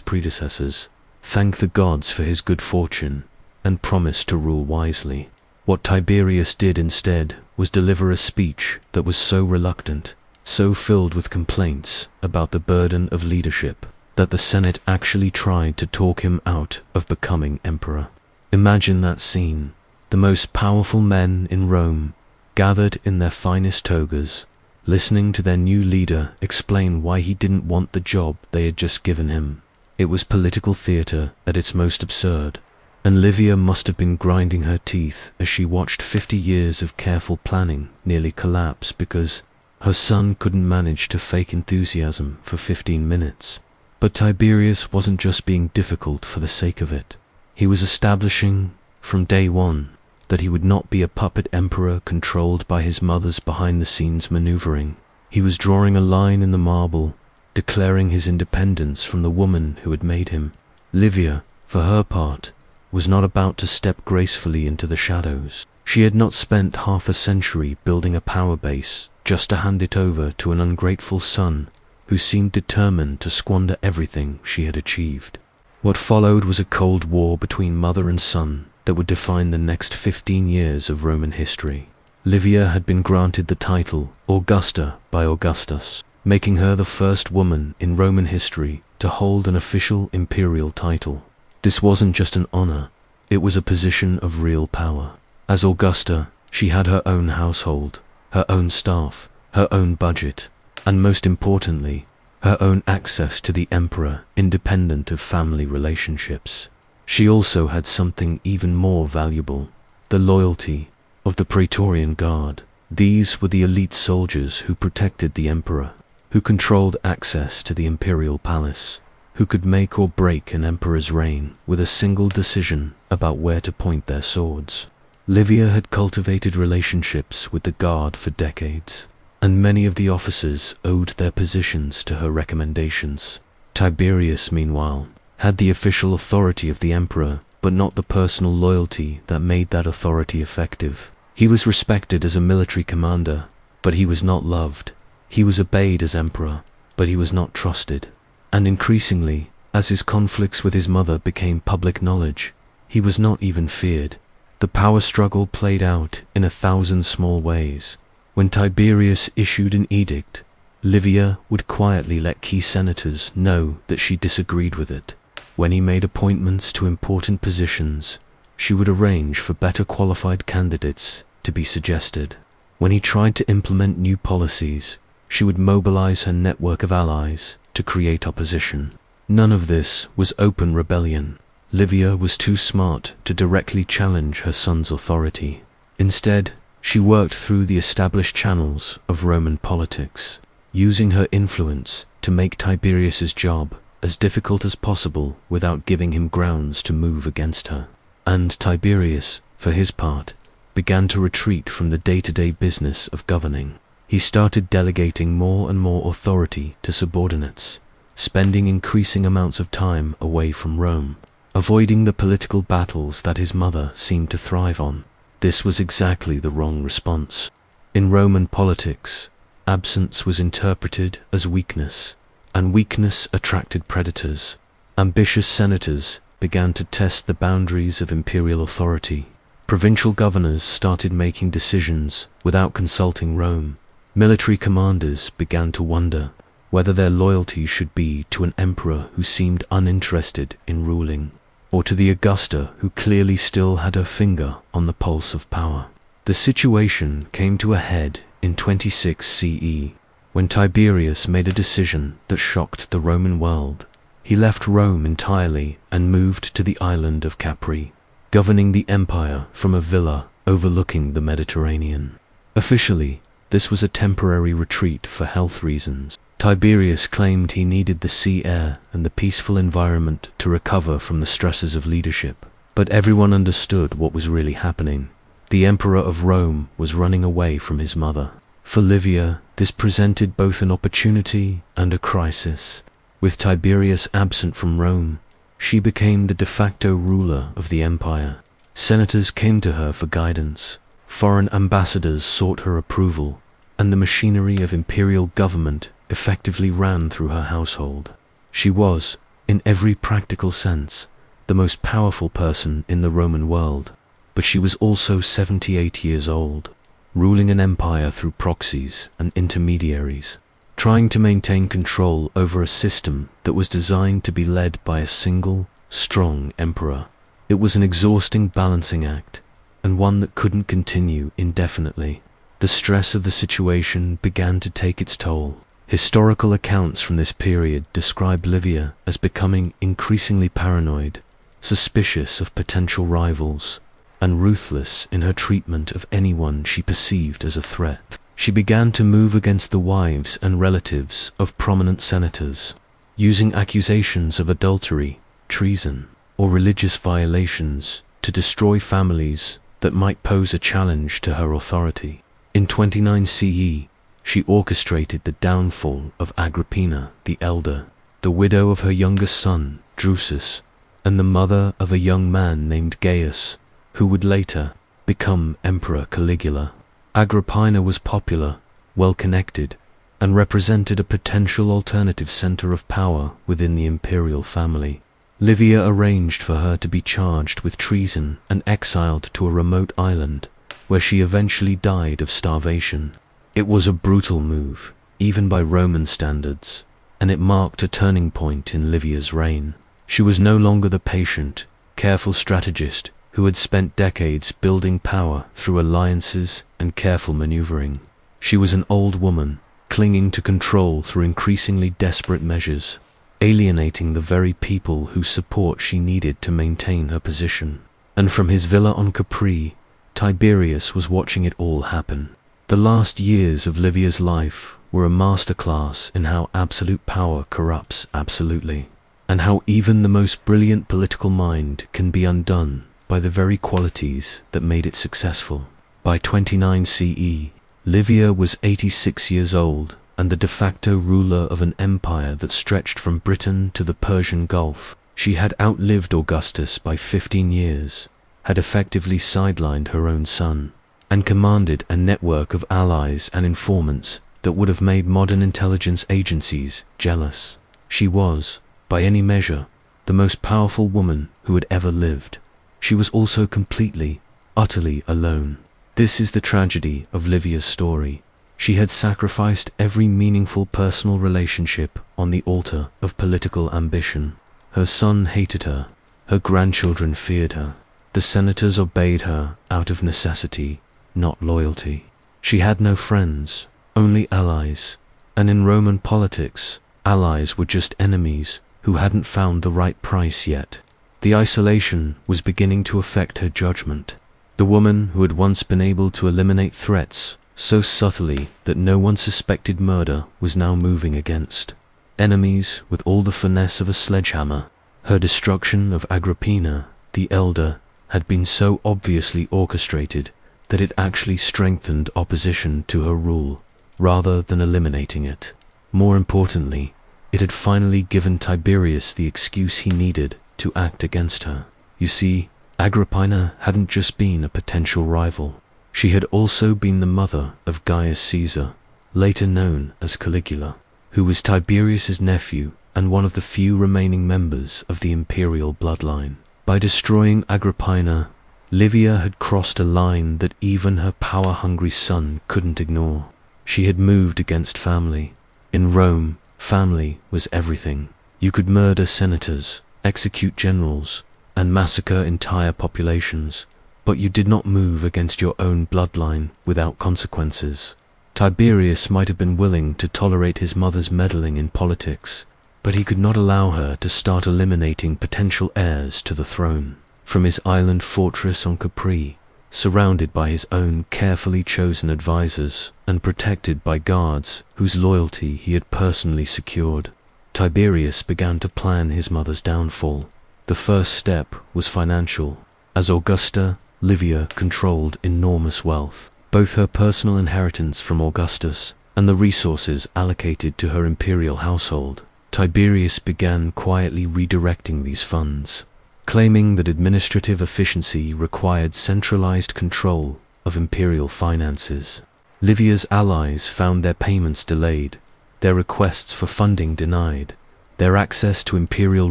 predecessors, thank the gods for his good fortune, and promise to rule wisely. What Tiberius did instead was deliver a speech that was so reluctant, so filled with complaints about the burden of leadership, that the Senate actually tried to talk him out of becoming emperor. Imagine that scene. The most powerful men in Rome, gathered in their finest togas, listening to their new leader explain why he didn't want the job they had just given him. It was political theater at its most absurd, and Livia must have been grinding her teeth as she watched 50 years of careful planning nearly collapse because her son couldn't manage to fake enthusiasm for 15 minutes. But Tiberius wasn't just being difficult for the sake of it. He was establishing, from day one, that he would not be a puppet emperor controlled by his mother's behind-the-scenes maneuvering. He was drawing a line in the marble, declaring his independence from the woman who had made him. Livia, for her part, was not about to step gracefully into the shadows. She had not spent half a century building a power base just to hand it over to an ungrateful son who seemed determined to squander everything she had achieved. What followed was a cold war between mother and son that would define the next 15 years of Roman history. Livia had been granted the title Augusta by Augustus, making her the first woman in Roman history to hold an official imperial title. This wasn't just an honor, it was a position of real power. As Augusta, she had her own household, her own staff, her own budget, and most importantly, her own access to the emperor independent of family relationships. She also had something even more valuable, the loyalty of the Praetorian Guard. These were the elite soldiers who protected the emperor, who controlled access to the imperial palace, who could make or break an emperor's reign with a single decision about where to point their swords. Livia had cultivated relationships with the Guard for decades, and many of the officers owed their positions to her recommendations. Tiberius, meanwhile, had the official authority of the emperor, but not the personal loyalty that made that authority effective. He was respected as a military commander, but he was not loved. He was obeyed as emperor, but he was not trusted. And increasingly, as his conflicts with his mother became public knowledge, he was not even feared. The power struggle played out in 1,000 small ways. When Tiberius issued an edict, Livia would quietly let key senators know that she disagreed with it. When he made appointments to important positions, she would arrange for better qualified candidates to be suggested. When he tried to implement new policies, she would mobilize her network of allies to create opposition. None of this was open rebellion. Livia was too smart to directly challenge her son's authority. Instead, she worked through the established channels of Roman politics, using her influence to make Tiberius's job as difficult as possible without giving him grounds to move against her. And Tiberius, for his part, began to retreat from the day-to-day business of governing. He started delegating more and more authority to subordinates, spending increasing amounts of time away from Rome, avoiding the political battles that his mother seemed to thrive on. This was exactly the wrong response. In Roman politics, absence was interpreted as weakness, and weakness attracted predators. Ambitious senators began to test the boundaries of imperial authority. Provincial governors started making decisions without consulting Rome. Military commanders began to wonder whether their loyalty should be to an emperor who seemed uninterested in ruling, or to the Augusta who clearly still had her finger on the pulse of power. The situation came to a head in 26 CE, when Tiberius made a decision that shocked the Roman world. He left Rome entirely and moved to the island of Capri, governing the empire from a villa overlooking the Mediterranean. Officially, this was a temporary retreat for health reasons. Tiberius claimed he needed the sea air and the peaceful environment to recover from the stresses of leadership. But everyone understood what was really happening. The Emperor of Rome was running away from his mother. For Livia, this presented both an opportunity and a crisis. With Tiberius absent from Rome, she became the de facto ruler of the empire. Senators came to her for guidance. Foreign ambassadors sought her approval, and the machinery of imperial government effectively ran through her household. She was, in every practical sense, the most powerful person in the Roman world, but she was also 78 years old, ruling an empire through proxies and intermediaries, trying to maintain control over a system that was designed to be led by a single, strong emperor. It was an exhausting balancing act, and one that couldn't continue indefinitely. The stress of the situation began to take its toll. Historical accounts from this period describe Livia as becoming increasingly paranoid, suspicious of potential rivals, and ruthless in her treatment of anyone she perceived as a threat. She began to move against the wives and relatives of prominent senators, using accusations of adultery, treason, or religious violations to destroy families that might pose a challenge to her authority. In 29 CE, she orchestrated the downfall of Agrippina the Elder, the widow of her youngest son, Drusus, and the mother of a young man named Gaius, who would later become Emperor Caligula. Agrippina was popular, well-connected, and represented a potential alternative center of power within the imperial family. Livia arranged for her to be charged with treason and exiled to a remote island, where she eventually died of starvation. It was a brutal move, even by Roman standards, and it marked a turning point in Livia's reign. She was no longer the patient, careful strategist who had spent decades building power through alliances and careful maneuvering. She was an old woman, clinging to control through increasingly desperate measures, alienating the very people whose support she needed to maintain her position. And from his villa on Capri, Tiberius was watching it all happen. The last years of Livia's life were a masterclass in how absolute power corrupts absolutely, and how even the most brilliant political mind can be undone by the very qualities that made it successful. By 29 CE, Livia was 86 years old and the de facto ruler of an empire that stretched from Britain to the Persian Gulf. She had outlived Augustus by 15 years, had effectively sidelined her own son, and commanded a network of allies and informants that would have made modern intelligence agencies jealous. She was, by any measure, the most powerful woman who had ever lived. She was also completely, utterly alone. This is the tragedy of Livia's story. She had sacrificed every meaningful personal relationship on the altar of political ambition. Her son hated her. Her grandchildren feared her. The senators obeyed her out of necessity, not loyalty. She had no friends, only allies. And in Roman politics, allies were just enemies who hadn't found the right price yet. The isolation was beginning to affect her judgment. The woman who had once been able to eliminate threats so subtly that no one suspected murder was now moving against enemies with all the finesse of a sledgehammer. Her destruction of Agrippina, the elder, had been so obviously orchestrated that it actually strengthened opposition to her rule, rather than eliminating it. More importantly, it had finally given Tiberius the excuse he needed to act against her. You see, Agrippina hadn't just been a potential rival. She had also been the mother of Gaius Caesar, later known as Caligula, who was Tiberius's nephew and one of the few remaining members of the imperial bloodline. By destroying Agrippina, Livia had crossed a line that even her power-hungry son couldn't ignore. She had moved against family. In Rome, family was everything. You could murder senators, execute generals, and massacre entire populations, but you did not move against your own bloodline without consequences. Tiberius might have been willing to tolerate his mother's meddling in politics, but he could not allow her to start eliminating potential heirs to the throne. From his island fortress on Capri, surrounded by his own carefully chosen advisors and protected by guards whose loyalty he had personally secured, Tiberius began to plan his mother's downfall. The first step was financial. As Augusta, Livia controlled enormous wealth, both her personal inheritance from Augustus and the resources allocated to her imperial household. Tiberius began quietly redirecting these funds, claiming that administrative efficiency required centralized control of imperial finances. Livia's allies found their payments delayed, their requests for funding denied, their access to imperial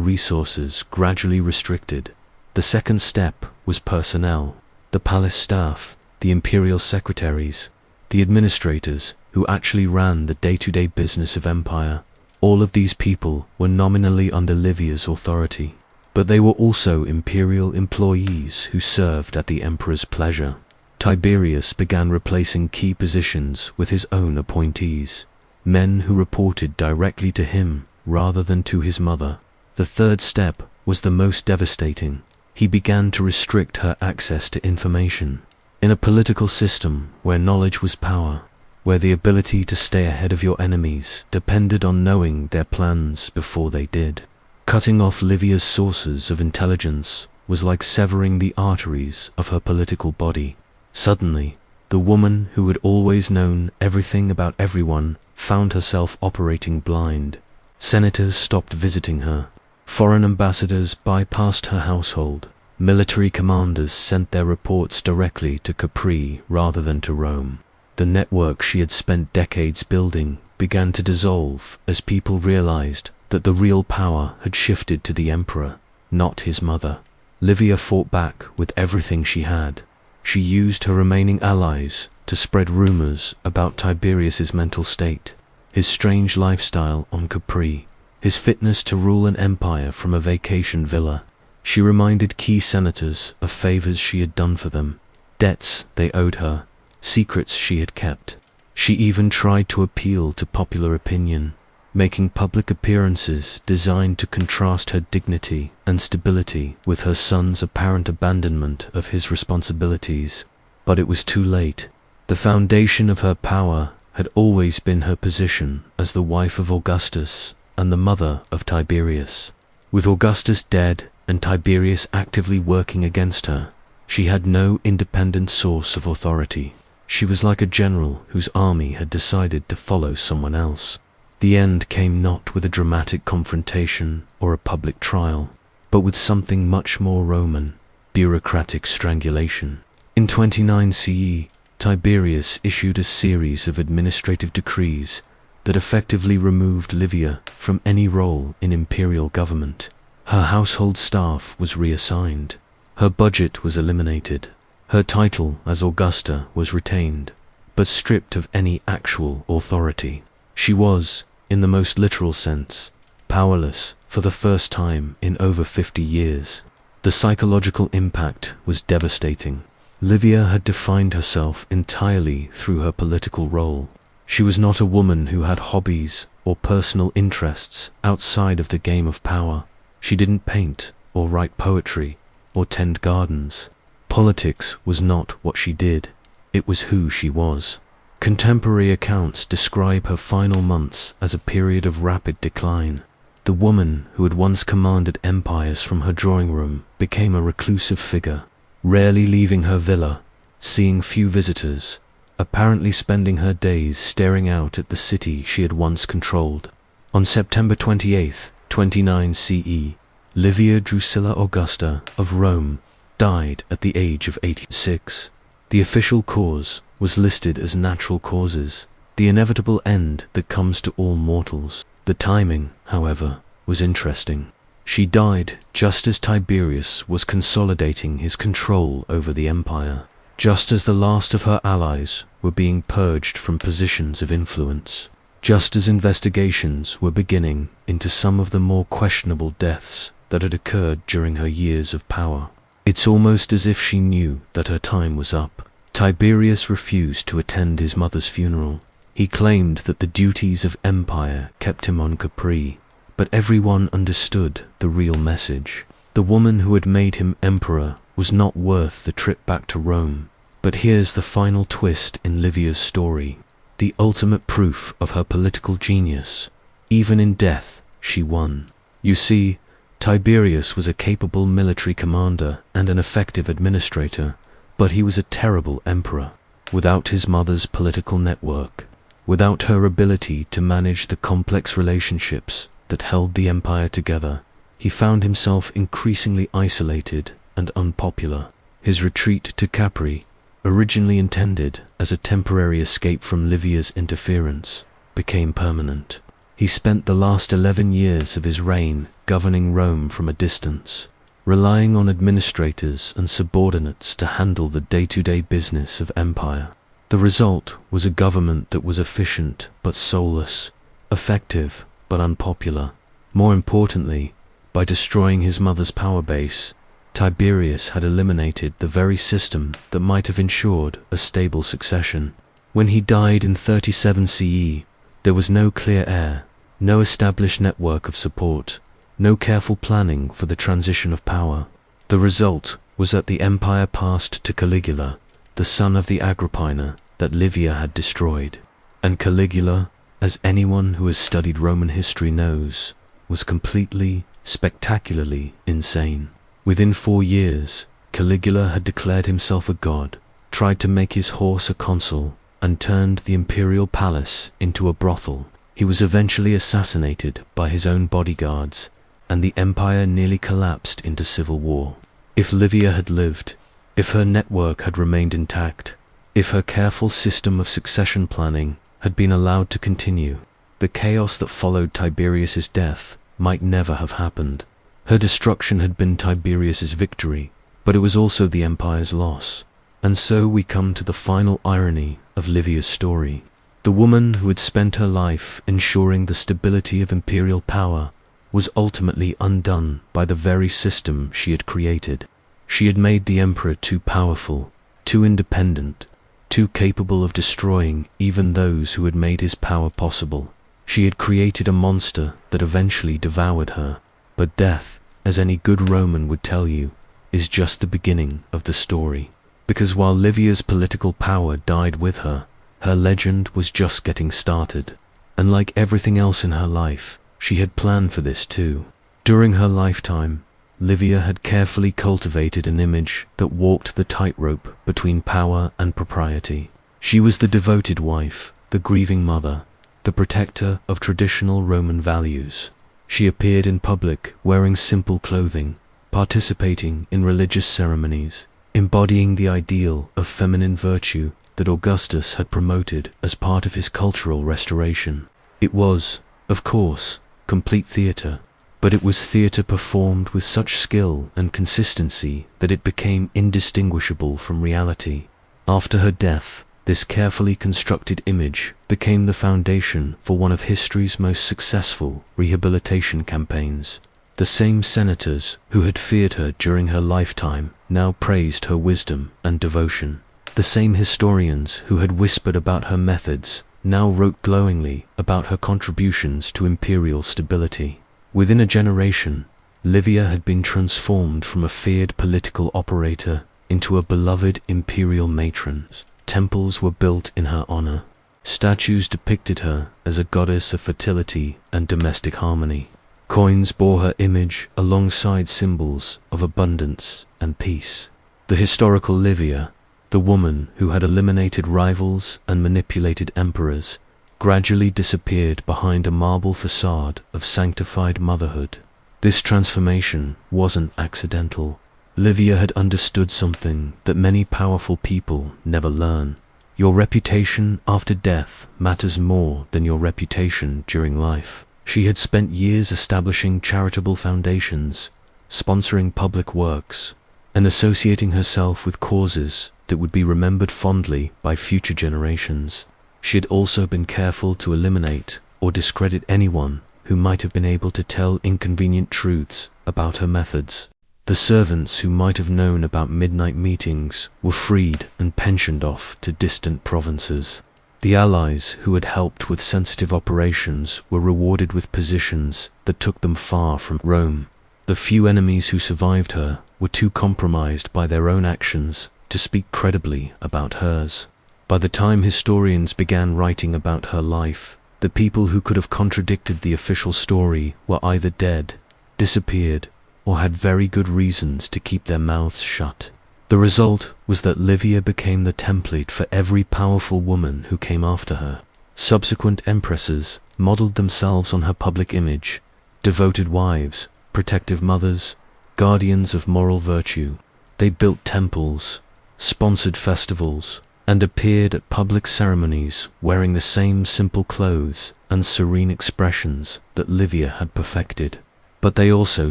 resources gradually restricted. The second step was personnel. The palace staff, the imperial secretaries, the administrators who actually ran the day-to-day business of empire. All of these people were nominally under Livia's authority, but they were also imperial employees who served at the emperor's pleasure. Tiberius began replacing key positions with his own appointees, men who reported directly to him rather than to his mother. The third step was the most devastating. He began to restrict her access to information. In a political system where knowledge was power, where the ability to stay ahead of your enemies depended on knowing their plans before they did, cutting off Livia's sources of intelligence was like severing the arteries of her political body. Suddenly, the woman who had always known everything about everyone found herself operating blind. Senators stopped visiting her. Foreign ambassadors bypassed her household. Military commanders sent their reports directly to Capri rather than to Rome. The network she had spent decades building began to dissolve as people realized that the real power had shifted to the emperor, not his mother. Livia fought back with everything she had. She used her remaining allies to spread rumors about Tiberius's mental state, his strange lifestyle on Capri, his fitness to rule an empire from a vacation villa. She reminded key senators of favors she had done for them, debts they owed her, secrets she had kept. She even tried to appeal to popular opinion, making public appearances designed to contrast her dignity and stability with her son's apparent abandonment of his responsibilities. But it was too late. The foundation of her power had always been her position as the wife of Augustus and the mother of Tiberius. With Augustus dead and Tiberius actively working against her, she had no independent source of authority. She was like a general whose army had decided to follow someone else. The end came not with a dramatic confrontation or a public trial, but with something much more Roman: bureaucratic strangulation. In 29 CE, Tiberius issued a series of administrative decrees that effectively removed Livia from any role in imperial government. Her household staff was reassigned. Her budget was eliminated. Her title as Augusta was retained, but stripped of any actual authority. She was, in the most literal sense, powerless for the first time in over 50 years. The psychological impact was devastating. Livia had defined herself entirely through her political role. She was not a woman who had hobbies or personal interests outside of the game of power. She didn't paint or write poetry or tend gardens. Politics was not what she did, it was who she was. Contemporary accounts describe her final months as a period of rapid decline. The woman who had once commanded empires from her drawing room became a reclusive figure, rarely leaving her villa, seeing few visitors, apparently spending her days staring out at the city she had once controlled. On September 28, 29 CE, Livia Drusilla Augusta of Rome died at the age of 86. The official cause was listed as natural causes, the inevitable end that comes to all mortals. The timing, however, was interesting. She died just as Tiberius was consolidating his control over the empire, just as the last of her allies were being purged from positions of influence, just as investigations were beginning into some of the more questionable deaths that had occurred during her years of power. It's almost as if she knew that her time was up. Tiberius refused to attend his mother's funeral. He claimed that the duties of empire kept him on Capri, but everyone understood the real message. The woman who had made him emperor was not worth the trip back to Rome. But here's the final twist in Livia's story, the ultimate proof of her political genius. Even in death, she won. You see, Tiberius was a capable military commander and an effective administrator, but he was a terrible emperor. Without his mother's political network, without her ability to manage the complex relationships that held the empire together, he found himself increasingly isolated and unpopular. His retreat to Capri, originally intended as a temporary escape from Livia's interference, became permanent. He spent the last 11 years of his reign governing Rome from a distance, relying on administrators and subordinates to handle the day-to-day business of empire. The result was a government that was efficient but soulless, effective but unpopular. More importantly, by destroying his mother's power base, Tiberius had eliminated the very system that might have ensured a stable succession. When he died in 37 CE, there was no clear heir, no established network of support, no careful planning for the transition of power. The result was that the empire passed to Caligula, the son of the Agrippina that Livia had destroyed. And Caligula, as anyone who has studied Roman history knows, was completely, spectacularly insane. Within 4 years, Caligula had declared himself a god, tried to make his horse a consul, and turned the imperial palace into a brothel. He was eventually assassinated by his own bodyguards, and the empire nearly collapsed into civil war. If Livia had lived, if her network had remained intact, if her careful system of succession planning had been allowed to continue, the chaos that followed Tiberius's death might never have happened. Her destruction had been Tiberius's victory, but it was also the empire's loss. And so we come to the final irony of Livia's story. The woman who had spent her life ensuring the stability of imperial power was ultimately undone by the very system she had created. She had made the emperor too powerful, too independent, too capable of destroying even those who had made his power possible. She had created a monster that eventually devoured her. But death, as any good Roman would tell you, is just the beginning of the story. Because while Livia's political power died with her, her legend was just getting started. And like everything else in her life, she had planned for this too. During her lifetime, Livia had carefully cultivated an image that walked the tightrope between power and propriety. She was the devoted wife, the grieving mother, the protector of traditional Roman values. She appeared in public wearing simple clothing, participating in religious ceremonies, embodying the ideal of feminine virtue that Augustus had promoted as part of his cultural restoration. It was, of course, complete theatre, but it was theatre performed with such skill and consistency that it became indistinguishable from reality. After her death, this carefully constructed image became the foundation for one of history's most successful rehabilitation campaigns. The same senators who had feared her during her lifetime now praised her wisdom and devotion. The same historians who had whispered about her methods now wrote glowingly about her contributions to imperial stability. Within a generation, Livia had been transformed from a feared political operator into a beloved imperial matron. Temples were built in her honor. Statues depicted her as a goddess of fertility and domestic harmony. Coins bore her image alongside symbols of abundance and peace. The historical Livia, the woman who had eliminated rivals and manipulated emperors, gradually disappeared behind a marble facade of sanctified motherhood. This transformation wasn't accidental. Livia had understood something that many powerful people never learn. Your reputation after death matters more than your reputation during life. She had spent years establishing charitable foundations, sponsoring public works, and associating herself with causes that would be remembered fondly by future generations. She had also been careful to eliminate or discredit anyone who might have been able to tell inconvenient truths about her methods. The servants who might have known about midnight meetings were freed and pensioned off to distant provinces. The allies who had helped with sensitive operations were rewarded with positions that took them far from Rome. The few enemies who survived her were too compromised by their own actions to speak credibly about hers. By the time historians began writing about her life, the people who could have contradicted the official story were either dead, disappeared, or had very good reasons to keep their mouths shut. The result was that Livia became the template for every powerful woman who came after her. Subsequent empresses modeled themselves on her public image: devoted wives, protective mothers, guardians of moral virtue. They built temples, sponsored festivals, and appeared at public ceremonies wearing the same simple clothes and serene expressions that Livia had perfected. But they also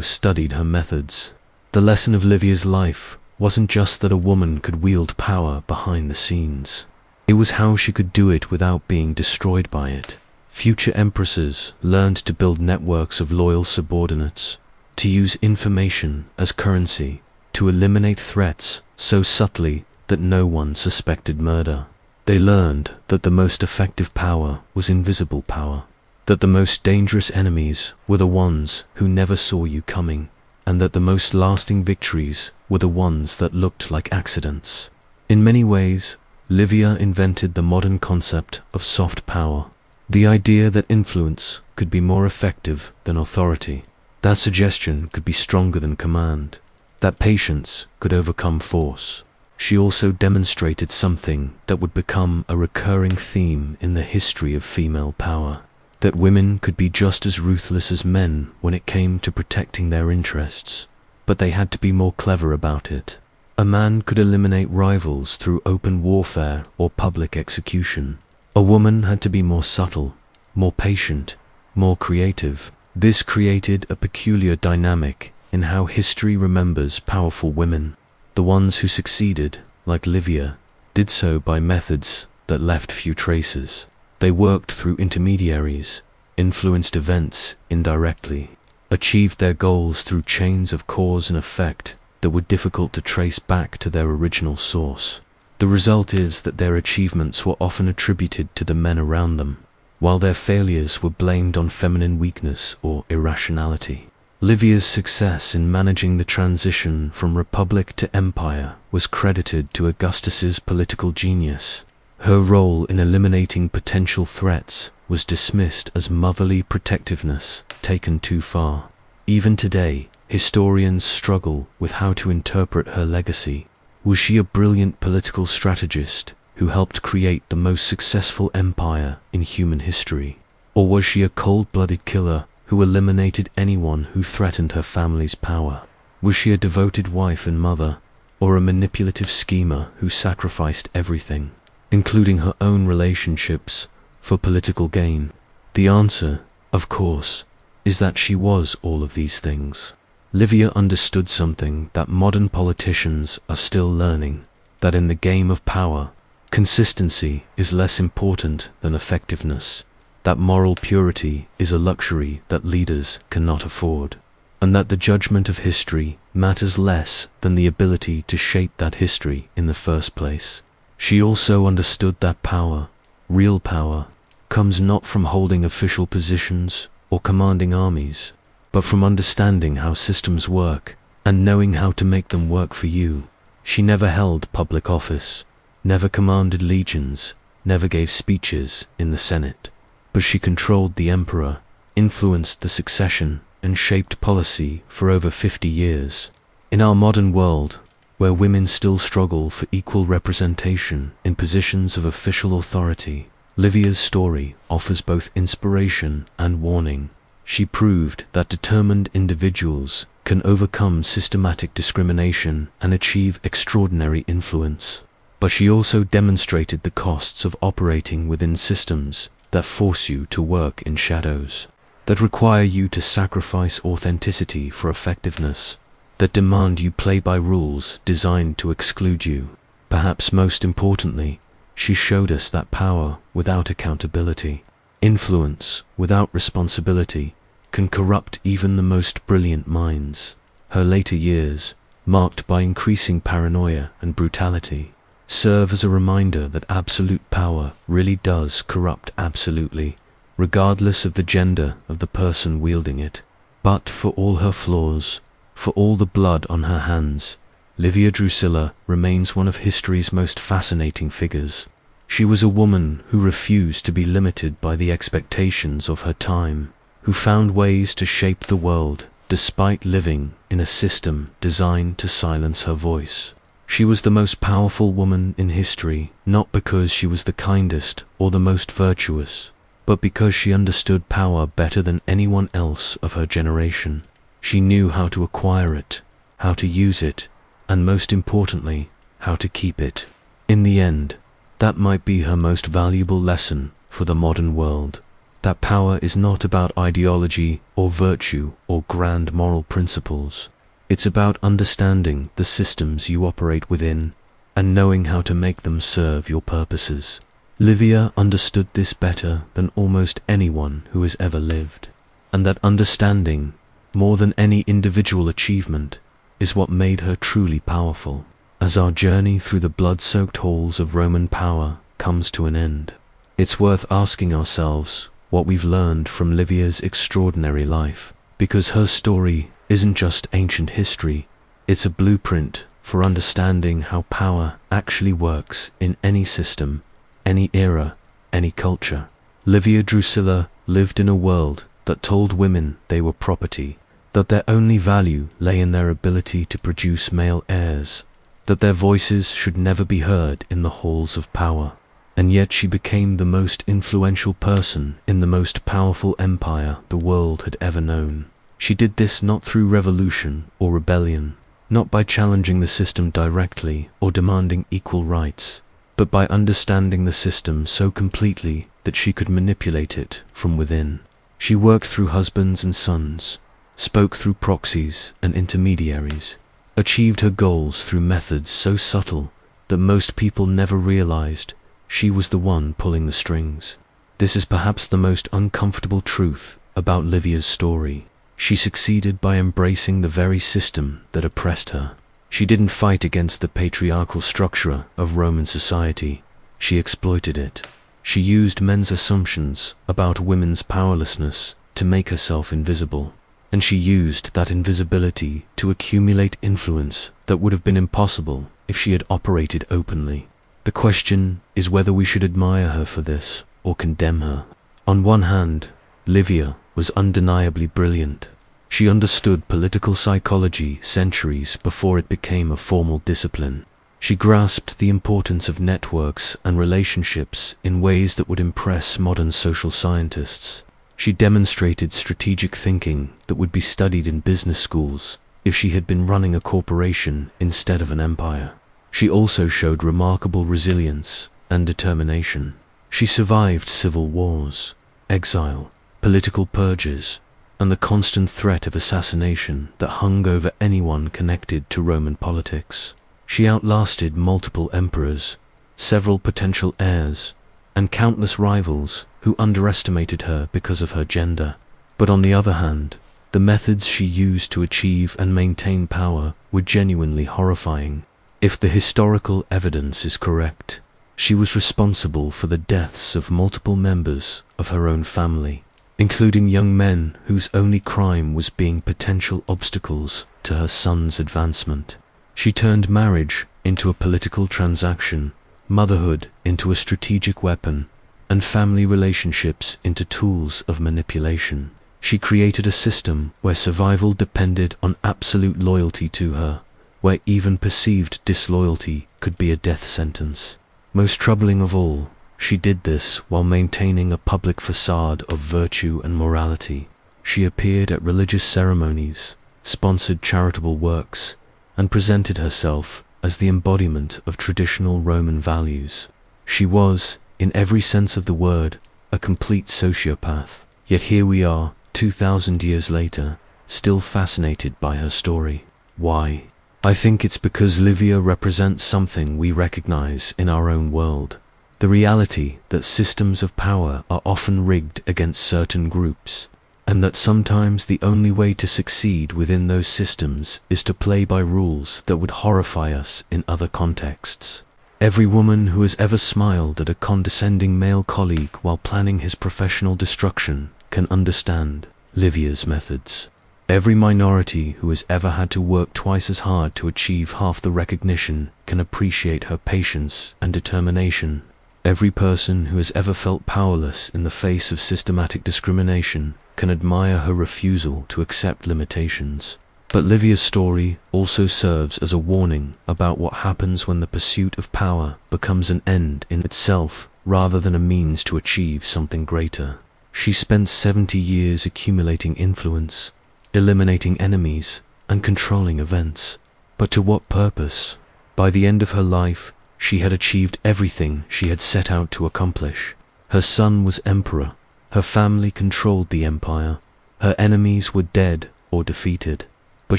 studied her methods. The lesson of Livia's life wasn't just that a woman could wield power behind the scenes. It was how she could do it without being destroyed by it. Future empresses learned to build networks of loyal subordinates, to use information as currency, to eliminate threats so subtly that no one suspected murder. They learned that the most effective power was invisible power, that the most dangerous enemies were the ones who never saw you coming, and that the most lasting victories were the ones that looked like accidents. In many ways, Livia invented the modern concept of soft power, the idea that influence could be more effective than authority, that suggestion could be stronger than command, that patience could overcome force. She also demonstrated something that would become a recurring theme in the history of female power: that women could be just as ruthless as men when it came to protecting their interests, but they had to be more clever about it. A man could eliminate rivals through open warfare or public execution. A woman had to be more subtle, more patient, more creative. This created a peculiar dynamic in how history remembers powerful women. The ones who succeeded, like Livia, did so by methods that left few traces. They worked through intermediaries, influenced events indirectly, achieved their goals through chains of cause and effect that were difficult to trace back to their original source. The result is that their achievements were often attributed to the men around them, while their failures were blamed on feminine weakness or irrationality. Livia's success in managing the transition from republic to empire was credited to Augustus's political genius. Her role in eliminating potential threats was dismissed as motherly protectiveness taken too far. Even today, historians struggle with how to interpret her legacy. Was she a brilliant political strategist who helped create the most successful empire in human history? Or was she a cold-blooded killer who eliminated anyone who threatened her family's power? Was she a devoted wife and mother, or a manipulative schemer who sacrificed everything? including her own relationships, for political gain? The answer, of course, is that she was all of these things. Livia understood something that modern politicians are still learning, that in the game of power, consistency is less important than effectiveness, that moral purity is a luxury that leaders cannot afford, and that the judgment of history matters less than the ability to shape that history in the first place. She also understood that power, real power, comes not from holding official positions or commanding armies, but from understanding how systems work and knowing how to make them work for you. She never held public office, never commanded legions, never gave speeches in the Senate, but she controlled the emperor, influenced the succession, and shaped policy for over 50 years. In our modern world, where women still struggle for equal representation in positions of official authority, Livia's story offers both inspiration and warning. She proved that determined individuals can overcome systematic discrimination and achieve extraordinary influence. But she also demonstrated the costs of operating within systems that force you to work in shadows, that require you to sacrifice authenticity for effectiveness, that demand you play by rules designed to exclude you. Perhaps most importantly, she showed us that power without accountability, influence without responsibility, can corrupt even the most brilliant minds. Her later years, marked by increasing paranoia and brutality, serve as a reminder that absolute power really does corrupt absolutely, regardless of the gender of the person wielding it. But for all her flaws, for all the blood on her hands, Livia Drusilla remains one of history's most fascinating figures. She was a woman who refused to be limited by the expectations of her time, who found ways to shape the world despite living in a system designed to silence her voice. She was the most powerful woman in history, not because she was the kindest or the most virtuous, but because she understood power better than anyone else of her generation. She knew how to acquire it, how to use it, and most importantly, how to keep it. In the end, that might be her most valuable lesson for the modern world. That power is not about ideology or virtue or grand moral principles. It's about understanding the systems you operate within and knowing how to make them serve your purposes. Livia understood this better than almost anyone who has ever lived, and that understanding, more than any individual achievement, is what made her truly powerful. As our journey through the blood-soaked halls of Roman power comes to an end, it's worth asking ourselves what we've learned from Livia's extraordinary life, because her story isn't just ancient history, it's a blueprint for understanding how power actually works in any system, any era, any culture. Livia Drusilla lived in a world that told women they were property, that their only value lay in their ability to produce male heirs, that their voices should never be heard in the halls of power. And yet she became the most influential person in the most powerful empire the world had ever known. She did this not through revolution or rebellion, not by challenging the system directly or demanding equal rights, but by understanding the system so completely that she could manipulate it from within. She worked through husbands and sons, spoke through proxies and intermediaries, achieved her goals through methods so subtle that most people never realized she was the one pulling the strings. This is perhaps the most uncomfortable truth about Livia's story. She succeeded by embracing the very system that oppressed her. She didn't fight against the patriarchal structure of Roman society. She exploited it. She used men's assumptions about women's powerlessness to make herself invisible. And she used that invisibility to accumulate influence that would have been impossible if she had operated openly. The question is whether we should admire her for this or condemn her. On one hand, Livia was undeniably brilliant. She understood political psychology centuries before it became a formal discipline. She grasped the importance of networks and relationships in ways that would impress modern social scientists. She demonstrated strategic thinking that would be studied in business schools if she had been running a corporation instead of an empire. She also showed remarkable resilience, and determination. She survived civil wars, exile, political purges, and the constant threat of assassination that hung over anyone connected to Roman politics. She outlasted multiple emperors, several potential heirs, and countless rivals who underestimated her because of her gender. But on the other hand, the methods she used to achieve and maintain power were genuinely horrifying. If the historical evidence is correct, she was responsible for the deaths of multiple members of her own family, including young men whose only crime was being potential obstacles to her son's advancement. She turned marriage into a political transaction, motherhood into a strategic weapon, and family relationships into tools of manipulation. She created a system where survival depended on absolute loyalty to her, where even perceived disloyalty could be a death sentence. Most troubling of all, she did this while maintaining a public facade of virtue and morality. She appeared at religious ceremonies, sponsored charitable works, and presented herself as the embodiment of traditional Roman values. She was, in every sense of the word, a complete sociopath. Yet here we are, 2,000 years later, still fascinated by her story. Why? I think it's because Livia represents something we recognize in our own world. The reality that systems of power are often rigged against certain groups, and that sometimes the only way to succeed within those systems is to play by rules that would horrify us in other contexts. Every woman who has ever smiled at a condescending male colleague while planning his professional destruction can understand Livia's methods. Every minority who has ever had to work twice as hard to achieve half the recognition can appreciate her patience and determination. Every person who has ever felt powerless in the face of systematic discrimination can admire her refusal to accept limitations. But Livia's story also serves as a warning about what happens when the pursuit of power becomes an end in itself rather than a means to achieve something greater. She spent 70 years accumulating influence, eliminating enemies, and controlling events. But to what purpose? By the end of her life, she had achieved everything she had set out to accomplish. Her son was emperor, her family controlled the empire, her enemies were dead or defeated. But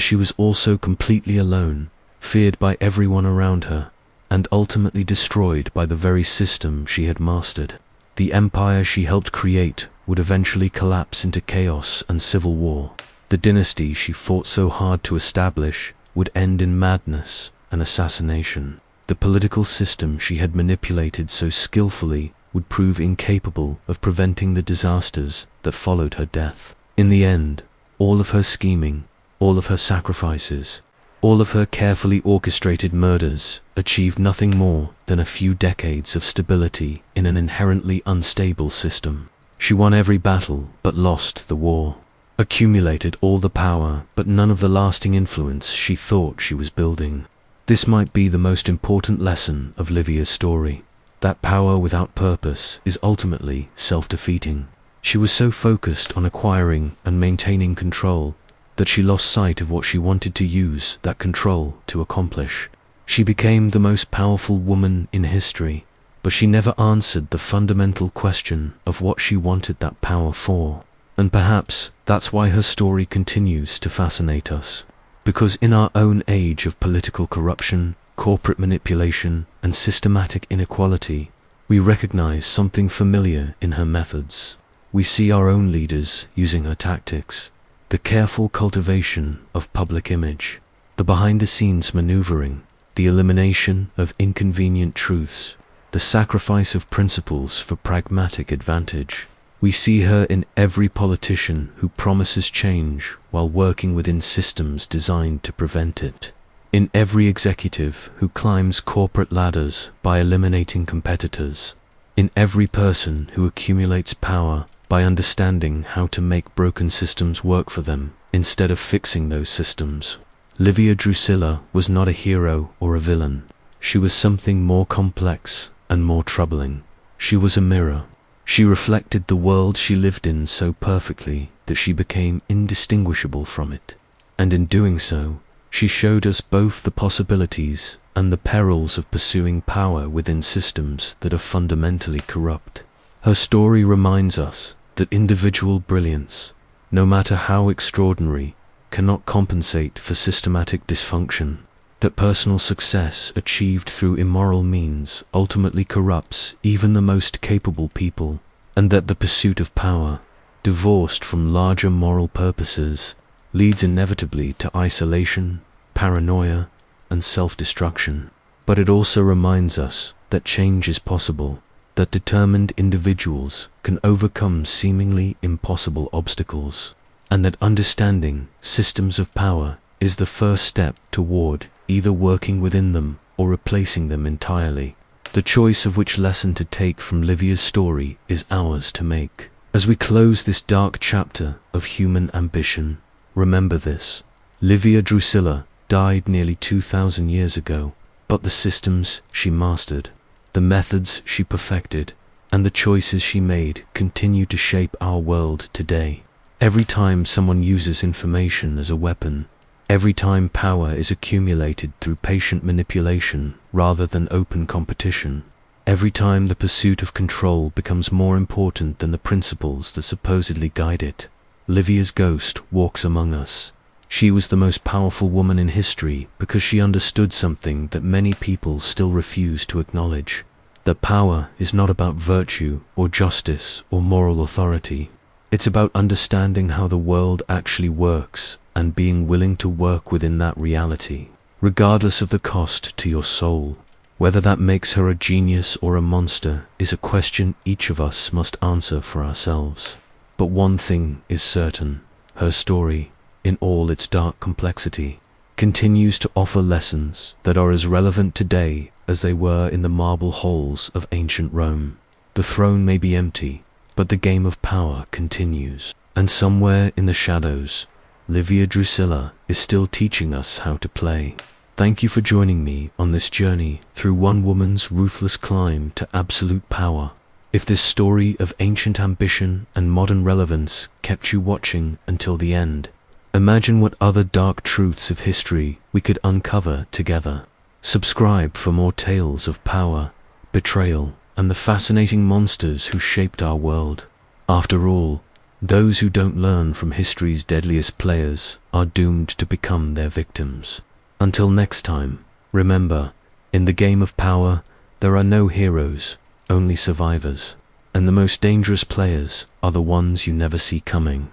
she was also completely alone, feared by everyone around her, and ultimately destroyed by the very system she had mastered. The empire she helped create would eventually collapse into chaos and civil war. The dynasty she fought so hard to establish would end in madness and assassination. The political system she had manipulated so skillfully would prove incapable of preventing the disasters that followed her death. In the end, all of her scheming, all of her sacrifices, all of her carefully orchestrated murders achieved nothing more than a few decades of stability in an inherently unstable system. She won every battle but lost the war, accumulated all the power but none of the lasting influence she thought she was building. This might be the most important lesson of Livia's story, that power without purpose is ultimately self-defeating. She was so focused on acquiring and maintaining control that she lost sight of what she wanted to use that control to accomplish. She became the most powerful woman in history, but she never answered the fundamental question of what she wanted that power for. And perhaps that's why her story continues to fascinate us. Because in our own age of political corruption, corporate manipulation, and systematic inequality, we recognize something familiar in her methods. We see our own leaders using her tactics, the careful cultivation of public image, the behind-the-scenes maneuvering, the elimination of inconvenient truths, the sacrifice of principles for pragmatic advantage. We see her in every politician who promises change while working within systems designed to prevent it, in every executive who climbs corporate ladders by eliminating competitors, in every person who accumulates power by understanding how to make broken systems work for them instead of fixing those systems. Livia Drusilla was not a hero or a villain. She was something more complex and more troubling. She was a mirror. She reflected the world she lived in so perfectly that she became indistinguishable from it. And in doing so, She showed us both the possibilities and the perils of pursuing power within systems that are fundamentally corrupt. Her story reminds us that individual brilliance, no matter how extraordinary, cannot compensate for systematic dysfunction, that personal success achieved through immoral means ultimately corrupts even the most capable people, and that the pursuit of power, divorced from larger moral purposes, leads inevitably to isolation, paranoia, and self-destruction. But it also reminds us that change is possible, that determined individuals can overcome seemingly impossible obstacles, and that understanding systems of power is the first step toward either working within them or replacing them entirely. The choice of which lesson to take from Livia's story is ours to make. As we close this dark chapter of human ambition, remember this: Livia Drusilla died nearly 2,000 years ago, but the systems she mastered, the methods she perfected, and the choices she made continue to shape our world today. Every time someone uses information as a weapon, every time power is accumulated through patient manipulation rather than open competition, every time the pursuit of control becomes more important than the principles that supposedly guide it, Livia's ghost walks among us. She was the most powerful woman in history because she understood something that many people still refuse to acknowledge: that power is not about virtue or justice or moral authority. It's about understanding how the world actually works and being willing to work within that reality, regardless of the cost to your soul. Whether that makes her a genius or a monster is a question each of us must answer for ourselves. But one thing is certain: her story, in all its dark complexity, continues to offer lessons that are as relevant today as they were in the marble halls of ancient Rome. The throne may be empty, but the game of power continues. And somewhere in the shadows, Livia Drusilla is still teaching us how to play. Thank you for joining me on this journey through one woman's ruthless climb to absolute power. If this story of ancient ambition and modern relevance kept you watching until the end, imagine what other dark truths of history we could uncover together. Subscribe for more tales of power, betrayal, and the fascinating monsters who shaped our world. After all, those who don't learn from history's deadliest players are doomed to become their victims. Until next time, remember, in the game of power, there are no heroes, only survivors. And the most dangerous players are the ones you never see coming.